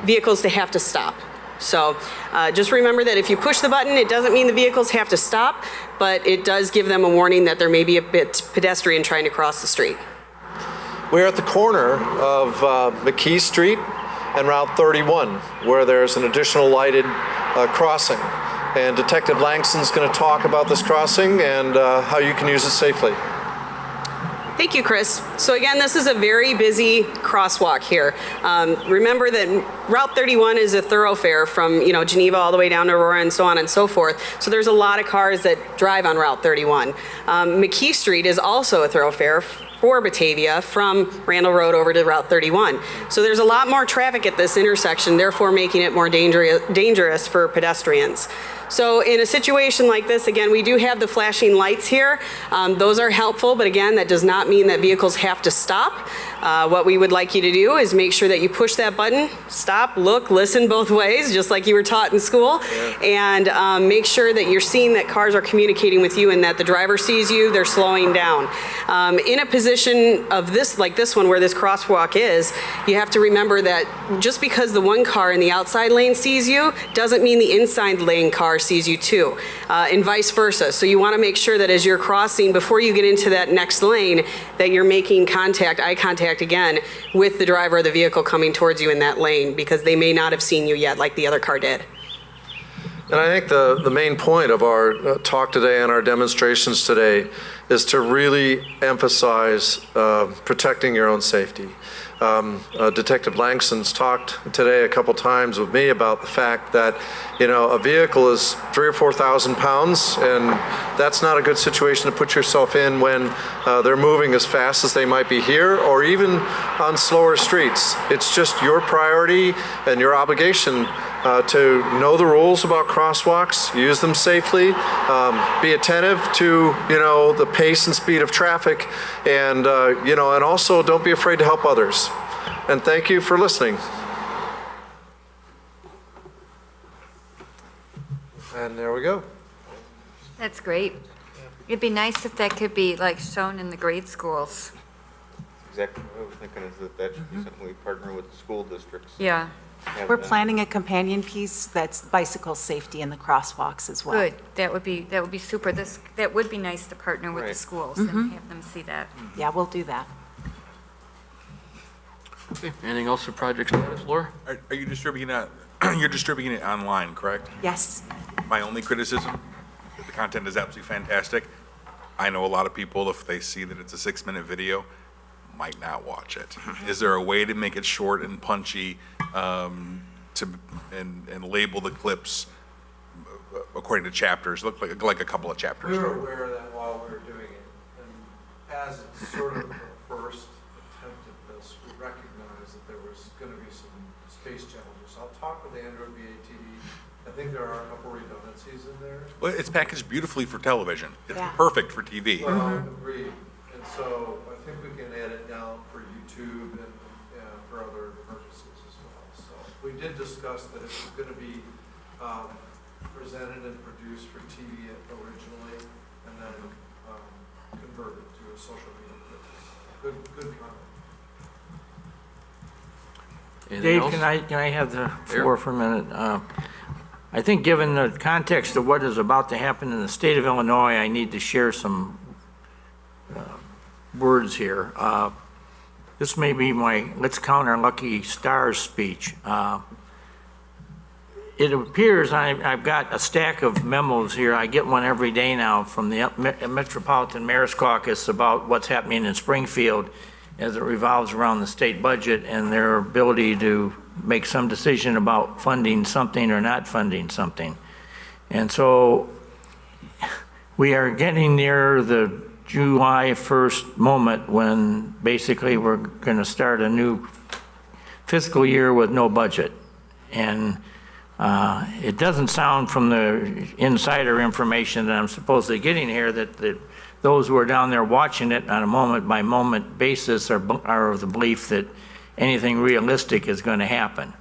vehicles to have to stop. So just remember that if you push the button, it doesn't mean the vehicles have to stop, but it does give them a warning that there may be a pedestrian trying to cross the street. We're at the corner of McKee Street and Route 31, where there's an additional lighted crossing. And Detective Langston's going to talk about this crossing and how you can use it safely. Thank you, Chris. So again, this is a very busy crosswalk here. Remember that Route 31 is a thoroughfare from Geneva all the way down to Aurora and so on and so forth. So there's a lot of cars that drive on Route 31. McKee Street is also a thoroughfare for Batavia from Randall Road over to Route 31. So there's a lot more traffic at this intersection, therefore making it more dangerous for pedestrians. So in a situation like this, again, we do have the flashing lights here. Those are helpful, but again, that does not mean that vehicles have to stop. What we would like you to do is make sure that you push that button, stop, look, listen both ways, just like you were taught in school, and make sure that you're seeing that cars are communicating with you and that the driver sees you, they're slowing down. In a position of this, like this one where this crosswalk is, you have to remember that just because the one car in the outside lane sees you doesn't mean the inside lane car sees you too, and vice versa. So you want to make sure that as you're crossing, before you get into that next lane, that you're making contact, eye contact again, with the driver of the vehicle coming towards you in that lane, because they may not have seen you yet like the other car did. And I think the main point of our talk today and our demonstrations today is to really emphasize protecting your own safety. Detective Langston's talked today a couple times with me about the fact that, a vehicle is 3,000 or 4,000 pounds, and that's not a good situation to put yourself in when they're moving as fast as they might be here or even on slower streets. It's just your priority and your obligation to know the rules about crosswalks, use them safely, be attentive to, the pace and speed of traffic, and, and also don't be afraid to help others. And thank you for listening. And there we go. That's great. It'd be nice if that could be shown in the grade schools. Exactly what I was thinking, is that should be something we partner with the school districts. Yeah. We're planning a companion piece that's bicycle safety in the crosswalks as well. Good. That would be super. That would be nice to partner with the schools and have them see that. Yeah, we'll do that. Okay, anything else for project status, Laura? Are you distributing that, you're distributing it online, correct? Yes. My only criticism, the content is absolutely fantastic. I know a lot of people, if they see that it's a 6-minute video, might not watch it. Is there a way to make it short and punchy, and label the clips according to chapters, look like a couple of chapters? We were aware of that while we were doing it, and as it's sort of the first attempt at this, we recognized that there was going to be some space challenges. I'll talk with Andrew at BATD I think there are a couple redundancies in there. Well, it's packaged beautifully for television. It's Yeah. perfect for TV. Well, agreed. And so I think we can add it down for YouTube and for other purposes as well. So we did discuss that it was going to be presented and produced for TV originally and then converted to a social media purpose. Good comment. Anything Dave, else? can I have the Here. floor for a minute? I think given the context of what is about to happen in the state of Illinois, I need to share some words here. This may be my let's count our lucky stars speech. It appears I've got a stack of memos here. I get one every day now from the Metropolitan Mayor's Caucus about what's happening in Springfield as it revolves around the state budget and their ability to make some decision about funding something or not funding something. And so we are getting near the July 1st moment when basically we're going to start a new fiscal year with no budget. And it doesn't sound from the insider information that I'm supposedly getting here that those who are down there watching it on a moment-by-moment basis are of the belief that anything realistic is going to happen.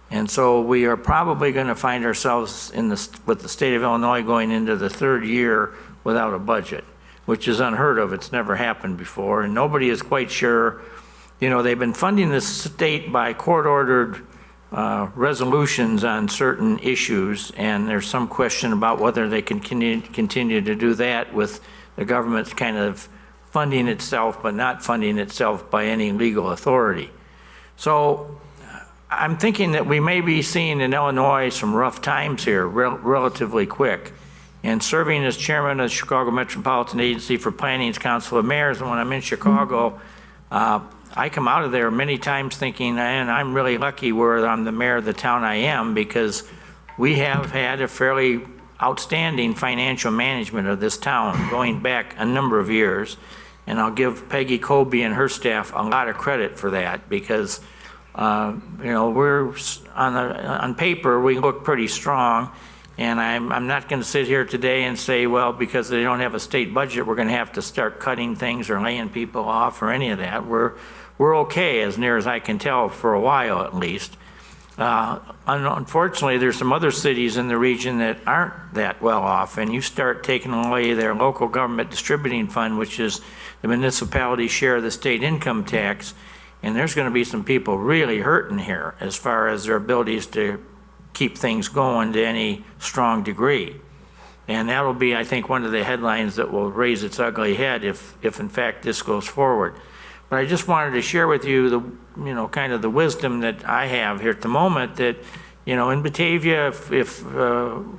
And so we are probably going to find ourselves with the state of Illinois going into the third year without a budget, which is unheard of. It's never happened before, and nobody is quite sure. You know, they've been funding the state by court-ordered resolutions on certain issues, and there's some question about whether they can continue to do that with the government's kind of funding itself but not funding itself by any legal authority. So I'm thinking that we may be seeing in Illinois some rough times here relatively quick. And serving as chairman of the Chicago Metropolitan Agency for Planning's Council of Mayors, and when I'm in Chicago, I come out of there many times thinking, and I'm really lucky where I'm the mayor of the town I am, because we have had a fairly outstanding financial management of this town going back a number of years. And I'll give Peggy Colby and her staff a lot of credit for that, because you know, we're on paper we look pretty strong. And I'm not going to sit here today and say, well, because they don't have a state budget, we're going to have to start cutting things or laying people off or any of that. We're okay, as near as I can tell, for a while at least. Unfortunately, there's some other cities in the region that aren't that well off, and you start taking away their local government distributing fund, which is the municipality's share of the state income tax, and there's going to be some people really hurting here as far as their abilities to keep things going to any strong degree. And that'll be, I think, one of the headlines that will raise its ugly head if in fact this goes forward. But I just wanted to share with you the, you know, kind of the wisdom that I have here at the moment, that, you know, in Batavia, if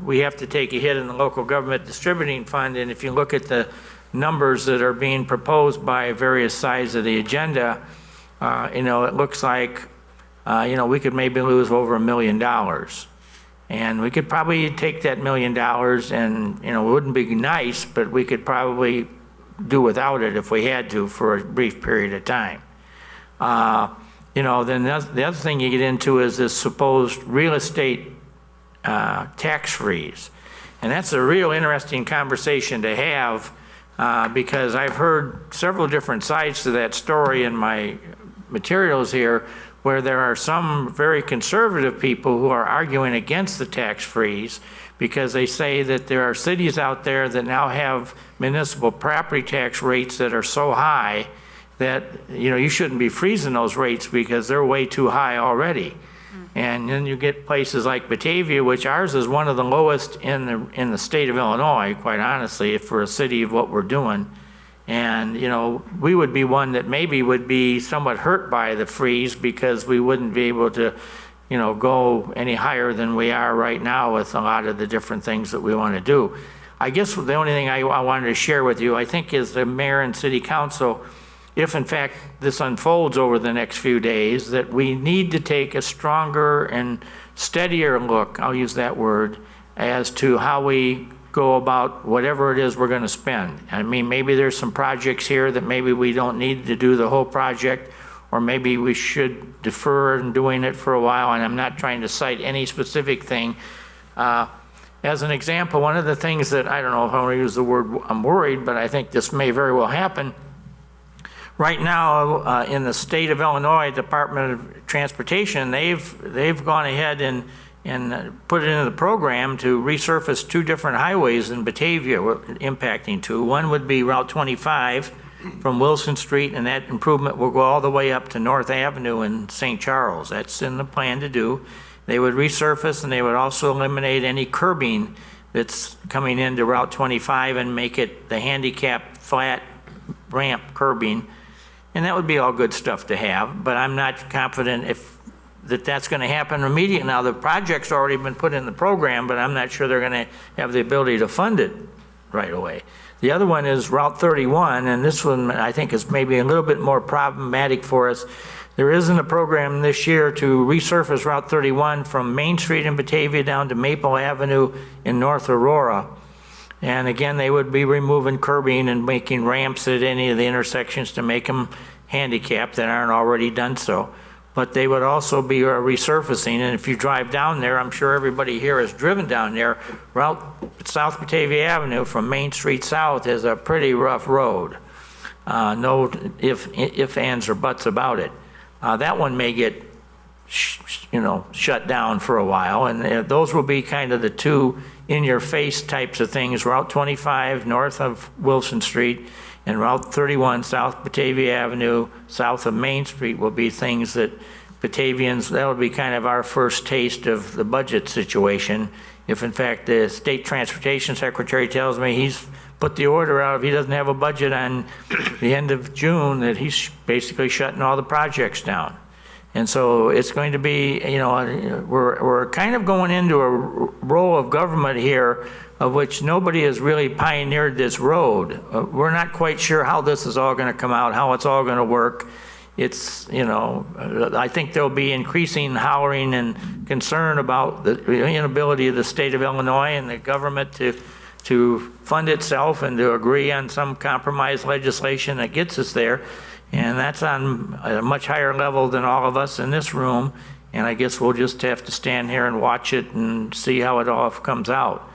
we have to take a hit in the local government distributing fund, and if you look at the numbers that are being proposed by various sides of the agenda, you know, it looks like, you know, we could maybe lose over $1 million. And we could probably take that $1 million and, you know, it wouldn't be nice, but we could probably do without it if we had to for a brief period of time. You know, then the other thing you get into is this supposed real estate tax freeze. And that's a real interesting conversation to have because I've heard several different sides to that story in my materials here, where there are some very conservative people who are arguing against the tax freeze because they say that there are cities out there that now have municipal property tax rates that are so high that, you know, you shouldn't be freezing those rates because they're way too high already. And then you get places like Batavia, which ours is one of the lowest in the state of Illinois, quite honestly, for a city of what we're doing. And, you know, we would be one that maybe would be somewhat hurt by the freeze because we wouldn't be able to, you know, go any higher than we are right now with a lot of the different things that we want to do. I guess the only thing I wanted to share with you, I think, is the mayor and city council, if in fact this unfolds over the next few days, that we need to take a stronger and steadier look, I'll use that word, as to how we go about whatever it is we're going to spend. I mean, maybe there's some projects here that maybe we don't need to do the whole project, or maybe we should defer in doing it for a while, and I'm not trying to cite any specific thing, As an example, one of the things that, I don't know if I want to use the word I'm worried, but I think this may very well happen. Right now, in the state of Illinois Department of Transportation, they've gone ahead and put it into the program to resurface 2 different highways in Batavia, impacting 2. One would be Route 25 from Wilson Street, and that improvement will go all the way up to North Avenue in St. Charles. That's in the plan to do. They would resurface, and they would also eliminate any curbing that's coming into Route 25 and make it the handicap flat ramp curbing. And that would be all good stuff to have, but I'm not confident that's going to happen immediately. Now, the project's already been put in the program, but I'm not sure they're going to have the ability to fund it right away. The other one is Route 31, and this one I think is maybe a little bit more problematic for us. There isn't a program this year to resurface Route 31 from Main Street in Batavia down to Maple Avenue in North Aurora. And again, they would be removing curbing and making ramps at any of the intersections to make them handicapped that aren't already done so. But they would also be resurfacing, and if you drive down there, I'm sure everybody here has driven down there, Route South Batavia Avenue from Main Street South is a pretty rough road. No ifs, ands, or buts about it. That one may get, shut down for a while, and those will be kind of the 2 in-your-face types of things. Route 25 north of Wilson Street and Route 31 South Batavia Avenue south of Main Street will be things that Batavians, that'll be kind of our first taste of the budget situation. If in fact the State Transportation Secretary tells me he's put the order out, if he doesn't have a budget on the end of June, that he's basically shutting all the projects down. And so it's going to be, we're kind of going into a role of government here of which nobody has really pioneered this road. We're not quite sure how this is all going to come out, how it's all going to work. It's, I think there'll be increasing hollering and concern about the inability of the state of Illinois and the government to fund itself and to agree on some compromise legislation that gets us there. And that's on a much higher level than all of us in this room. And I guess we'll just have to stand here and watch it and see how it all comes out.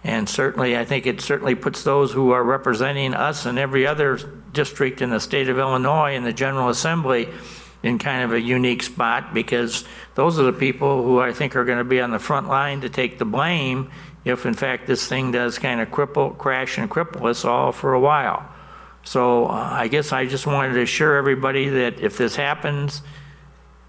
And certainly, I think it certainly puts those who are representing us and every other district in the state of Illinois in the General Assembly in kind of a unique spot, because those are the people who I think are going to be on the front line to take the blame if in fact this thing does kind of crash and cripple us all for a while. So I guess I just wanted to assure everybody that if this happens,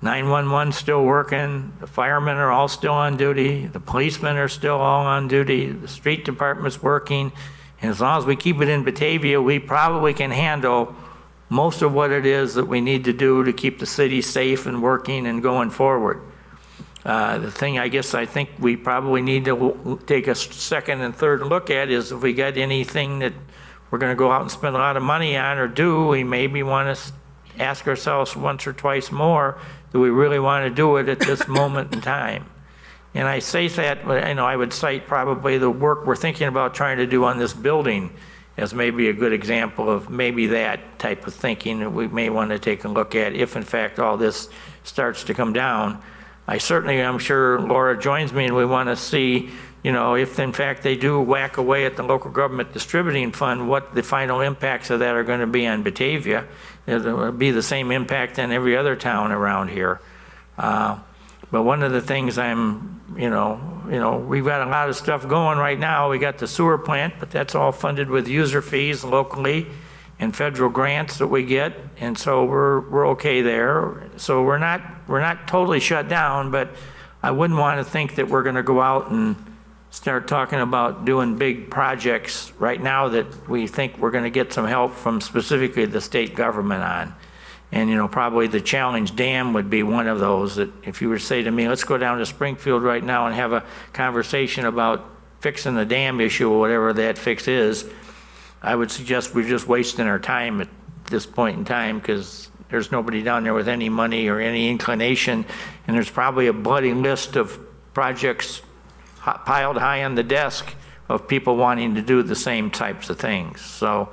911's still working, the firemen are all still on duty, the policemen are still all on duty, the street department's working, and as long as we keep it in Batavia, we probably can handle most of what it is that we need to do to keep the city safe and working and going forward. The thing I think we probably need to take a second and third look at is if we got anything that we're going to go out and spend a lot of money on or do, we maybe want to ask ourselves once or twice more, do we really want to do it at this moment in time? And I say that, I would cite probably the work we're thinking about trying to do on this building as maybe a good example of maybe that type of thinking that we may want to take a look at if in fact all this starts to come down. I'm sure Laura joins me, and we want to see, if in fact they do whack away at the local government distributing fund, what the final impacts of that are going to be on Batavia. It'll be the same impact on every other town around here. But one of the things we've got a lot of stuff going right now. We got the sewer plant, but that's all funded with user fees locally and federal grants that we get, and so we're okay there. So we're not totally shut down, but I wouldn't want to think that we're going to go out and start talking about doing big projects right now that we think we're going to get some help from specifically the state government on. And probably the Challenge Dam would be one of those that if you were to say to me, let's go down to Springfield right now and have a conversation about fixing the dam issue or whatever that fix is, I would suggest we're just wasting our time at this point in time, because there's nobody down there with any money or any inclination, and there's probably a bloody list of projects piled high on the desk of people wanting to do the same types of things. So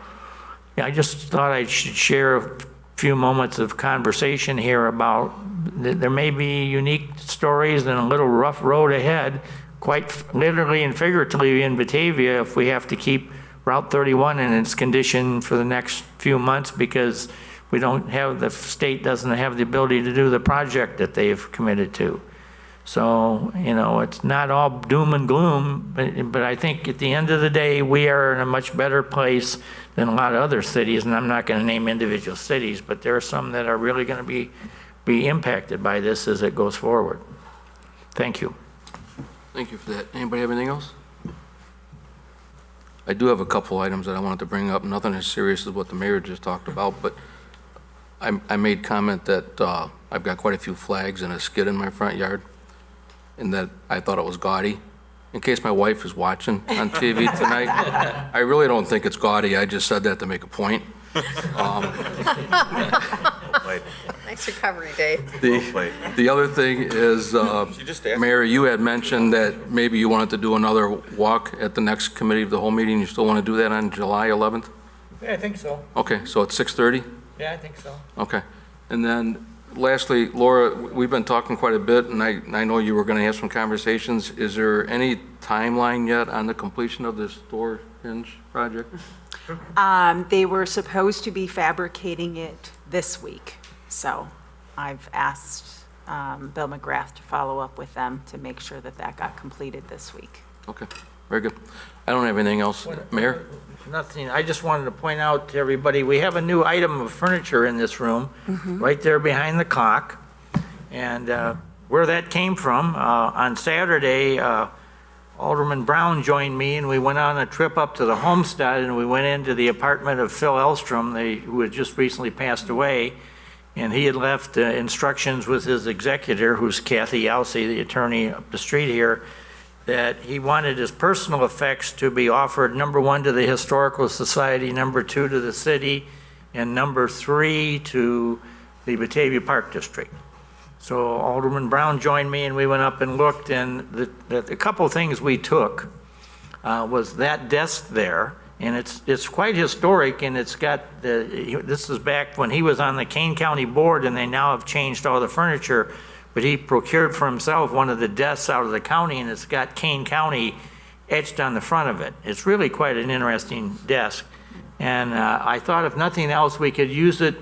I just thought I should share a few moments of conversation here about there may be unique stories and a little rough road ahead, quite literally and figuratively in Batavia if we have to keep Route 31 in its condition for the next few months because we don't have, the state doesn't have the ability to do the project that they've committed to. So, you know, it's not all doom and gloom, but I think at the end of the day, we are in a much better place than a lot of other cities, and I'm not going to name individual cities, but there are some that are really going to be impacted by this as it goes forward. Thank you. Thank you for that. Anybody have anything else? I do have a couple items that I wanted to bring up. Nothing as serious as what the mayor just talked about, but I made comment that I've got quite a few flags and a skid in my front yard, and that I thought it was gaudy. In case my wife is watching on TV tonight, I really don't think it's gaudy. I just said that to make a point. Nice recovery, Dave. The other thing is, Mayor, you had mentioned that maybe you wanted to do another walk at the next committee of the whole meeting. You still want to do that on July 11th? Yeah, I think so. Okay, so it's 6:30? Yeah, I think so. Okay. And then lastly, Laura, we've been talking quite a bit, and I know you were going to have some conversations. Is there any timeline yet on the completion of this door hinge project? They were supposed to be fabricating it this week, so I've asked Bill McGrath to follow up with them to make sure that that got completed this week. Okay, very good. I don't have anything else. Mayor? Nothing. I just wanted to point out to everybody, we have a new item of furniture in this room, right there behind the clock. And where that came from, on Saturday, Alderman Brown joined me, and we went on a trip up to the homestead, and we went into the apartment of Phil Elstrom, who had just recently passed away. And he had left instructions with his executor, who's Kathy Yelsey, the attorney up the street here, that he wanted his personal effects to be offered, number 1, to the Historical Society, number 2, to the city, and number 3, to the Batavia Park District. So Alderman Brown joined me, and we went up and looked, and the couple things we took was that desk there, and it's quite historic, and it's got this is back when he was on the Kane County Board, and they now have changed all the furniture. But he procured for himself one of the desks out of the county, and it's got Kane County etched on the front of it. It's really quite an interesting desk. And I thought if nothing else, we could use it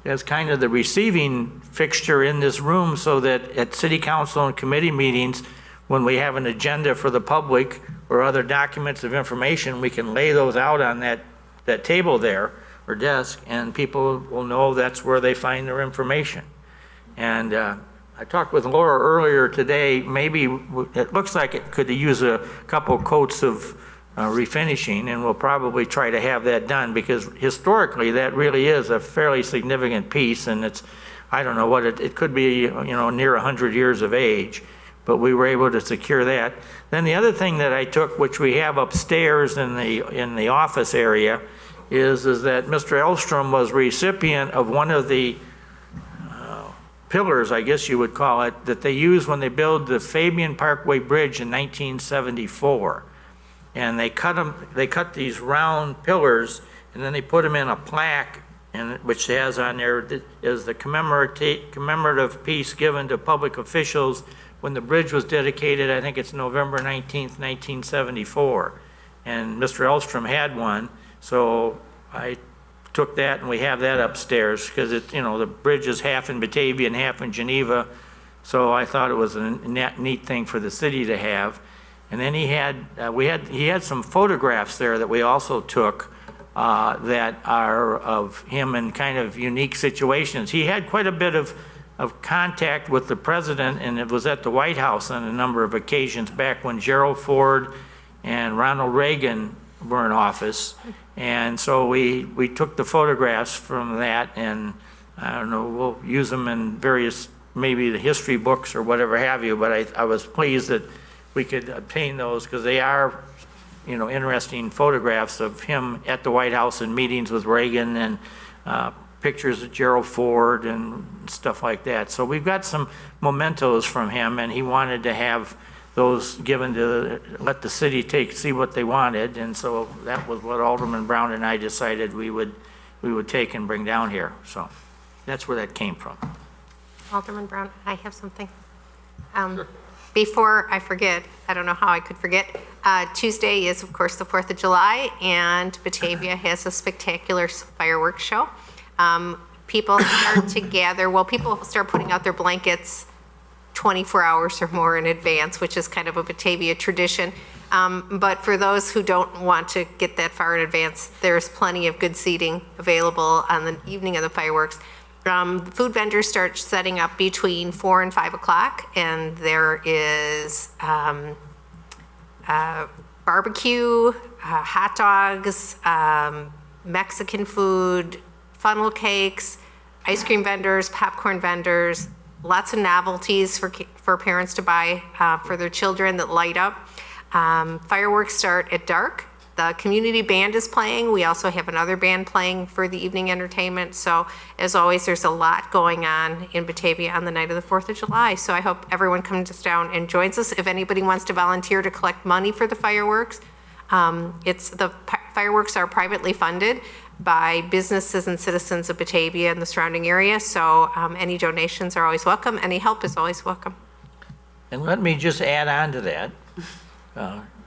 as kind of the receiving fixture in this room so that at city council and committee meetings, when we have an agenda for the public or other documents of information, we can lay those out on that table there or desk, and people will know that's where they find their information. And I talked with Laura earlier today, maybe it looks like it could use a couple coats of refinishing, and we'll probably try to have that done because historically that really is a fairly significant piece, and it's, I don't know what it could be, you know, near 100 years of age, but we were able to secure that. Then the other thing that I took, which we have upstairs in the office area, is that Mr. Elstrom was recipient of one of the pillars, I guess you would call it, that they used when they built the Fabian Parkway Bridge in 1974. And they cut these round pillars, and then they put them in a plaque, which has on there is the commemorative piece given to public officials when the bridge was dedicated. I think it's November 19th, 1974. And Mr. Elstrom had one, so I took that, and we have that upstairs because it, you know, the bridge is half in Batavia and half in Geneva, so I thought it was a neat thing for the city to have. And then he had some photographs there that we also took that are of him in kind of unique situations. He had quite a bit of contact with the president, and it was at the White House on a number of occasions back when Gerald Ford and Ronald Reagan were in office. And so we took the photographs from that, and I don't know, we'll use them in various, maybe the history books or whatever have you, but I was pleased that we could obtain those because they are, you know, interesting photographs of him at the White House in meetings with Reagan, and pictures of Gerald Ford and stuff like that. So we've got some mementos from him, and he wanted to have those given to let the city see what they wanted, and so that was what Alderman Brown and I decided we would take and bring down here. So that's where that came from. Alderman Brown, I have something. Sure. before I forget, I don't know how I could forget, Tuesday is, of course, the 4th of July, and Batavia has a spectacular fireworks show. People start to gather, well, people start putting out their blankets 24 hours or more in advance, which is kind of a Batavia tradition. But for those who don't want to get that far in advance, there's plenty of good seating available on the evening of the fireworks. Food vendors start setting up between 4 and 5 o'clock, and there is barbecue, hot dogs, Mexican food, funnel cakes, ice cream vendors, popcorn vendors, lots of novelties for parents to buy for their children that light up. Fireworks start at dark. The community band is playing. We also have another band playing for the evening entertainment. So as always, there's a lot going on in Batavia on the night of the 4th of July. So I hope everyone comes down and joins us. If anybody wants to volunteer to collect money for the fireworks, the fireworks are privately funded by businesses and citizens of Batavia and the surrounding area. So any donations are always welcome. Any help is always welcome. And let me just add on to that.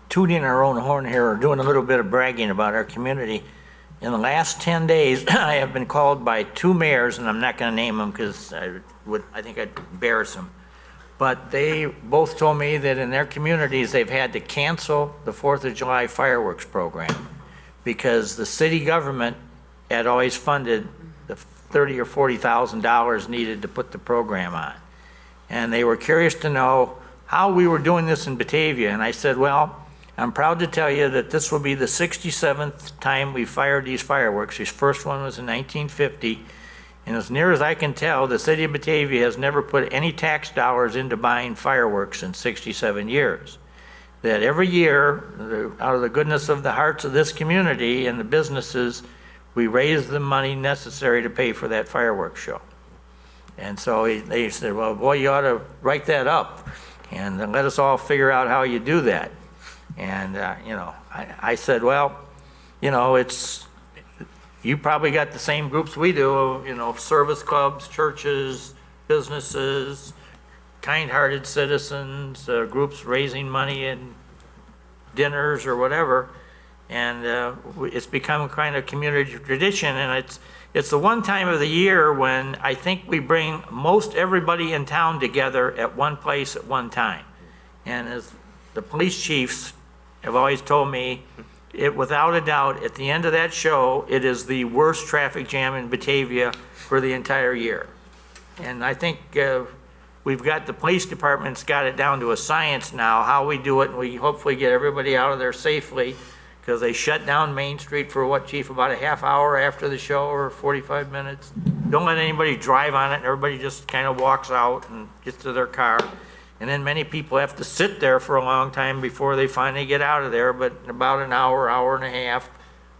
Tooting our own horn here, or doing a little bit of bragging about our community. In the last 10 days, I have been called by 2 mayors, and I'm not going to name them because I think I'd embarrass them. But they both told me that in their communities, they've had to cancel the 4th of July fireworks program because the city government had always funded the $30,000 or $40,000 needed to put the program on. And they were curious to know how we were doing this in Batavia. And I said, well, I'm proud to tell you that this will be the 67th time we fired these fireworks. This first one was in 1950. And as near as I can tell, the city of Batavia has never put any tax dollars into buying fireworks in 67 years. That every year, out of the goodness of the hearts of this community and the businesses, we raise the money necessary to pay for that fireworks show. And so they said, well, boy, you ought to write that up and let us all figure out how you do that. And, I said, well, you probably got the same groups we do, service clubs, churches, businesses, kind-hearted citizens, groups raising money in dinners or whatever. And it's become a kind of community tradition. And it's the one time of the year when I think we bring most everybody in town together at one place at one time. And as the police chiefs have always told me, without a doubt, at the end of that show, it is the worst traffic jam in Batavia for the entire year. And I think we've got the police department's got it down to a science now, how we do it, and we hopefully get everybody out of there safely, because they shut down Main Street for what, Chief, about a half hour after the show, or 45 minutes? Don't let anybody drive on it, and everybody just kind of walks out and gets to their car. And then many people have to sit there for a long time before they finally get out of there, but in about an hour, hour and a half,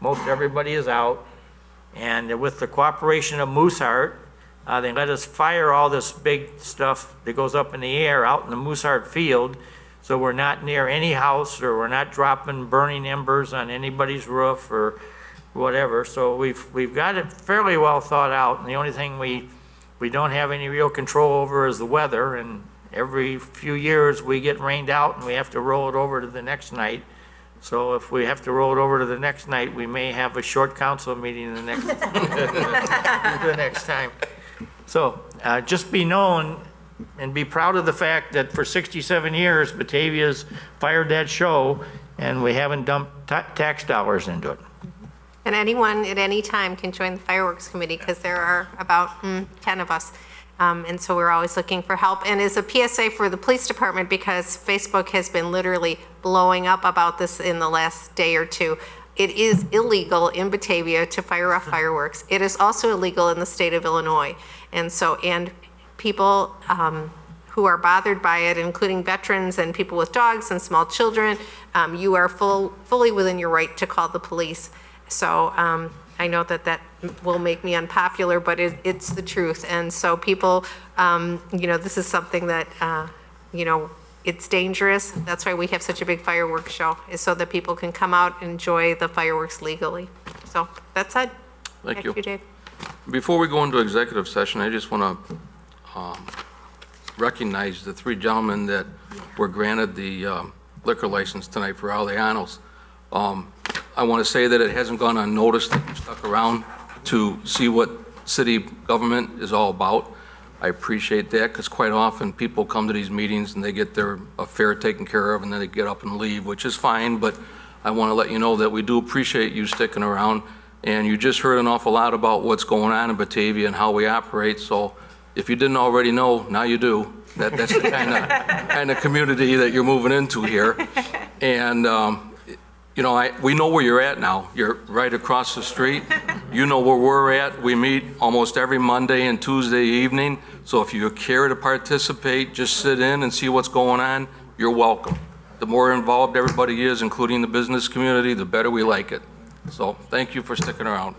most everybody is out. And with the cooperation of Mooseheart, they let us fire all this big stuff that goes up in the air out in the Mooseheart field, so we're not near any house, or we're not dropping burning embers on anybody's roof or whatever. So we've got it fairly well thought out, and the only thing we don't have any real control over is the weather, and every few years we get rained out and we have to roll it over to the next night. So if we have to roll it over to the next night, we may have a short council meeting the next, the next time. So just be known and be proud of the fact that for 67 years, Batavia's fired that show and we haven't dumped tax dollars into it. And anyone at any time can join the fireworks committee, because there are about 10 of us. And so we're always looking for help. And as a PSA for the police department, because Facebook has been literally blowing up about this in the last day or two, it is illegal in Batavia to fire off fireworks. It is also illegal in the state of Illinois. And so, and people who are bothered by it, including veterans and people with dogs and small children, you are fully within your right to call the police. So I know that will make me unpopular, but it's the truth. And so people, this is something that, it's dangerous. That's why we have such a big fireworks show, is so that people can come out and enjoy the fireworks legally. So that's it. Thank Back to you, Dave. Before we go into executive session, I just want to recognize the three gentlemen that were granted the liquor license tonight for Alianos. I want to say that it hasn't gone unnoticed that you've stuck around to see what city government is all about. I appreciate that, because quite often people come to these meetings and they get their affair taken care of and then they get up and leave, which is fine, but I want to let you know that we do appreciate you sticking around. And you just heard an awful lot about what's going on in Batavia and how we operate, so if you didn't already know, now you do. That's the kind of community that you're moving into here. And, you know, we know where you're at now. You're right across the street. You know where we're at. We meet almost every Monday and Tuesday evening. So if you care to participate, just sit in and see what's going on, you're welcome. The more involved everybody is, including the business community, the better we like it. So thank you for sticking around.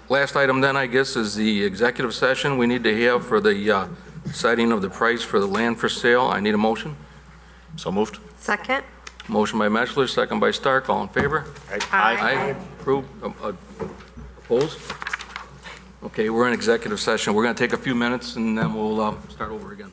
Last item then, I guess, is the executive session we need to have for the setting of the price for the land for sale. I need a motion. So moved. Second? Motion by Metzler, second by Stark. All in favor? Aye. Approved? Opposed? Okay, we're in executive session. We're going to take a few minutes and then we'll start over again.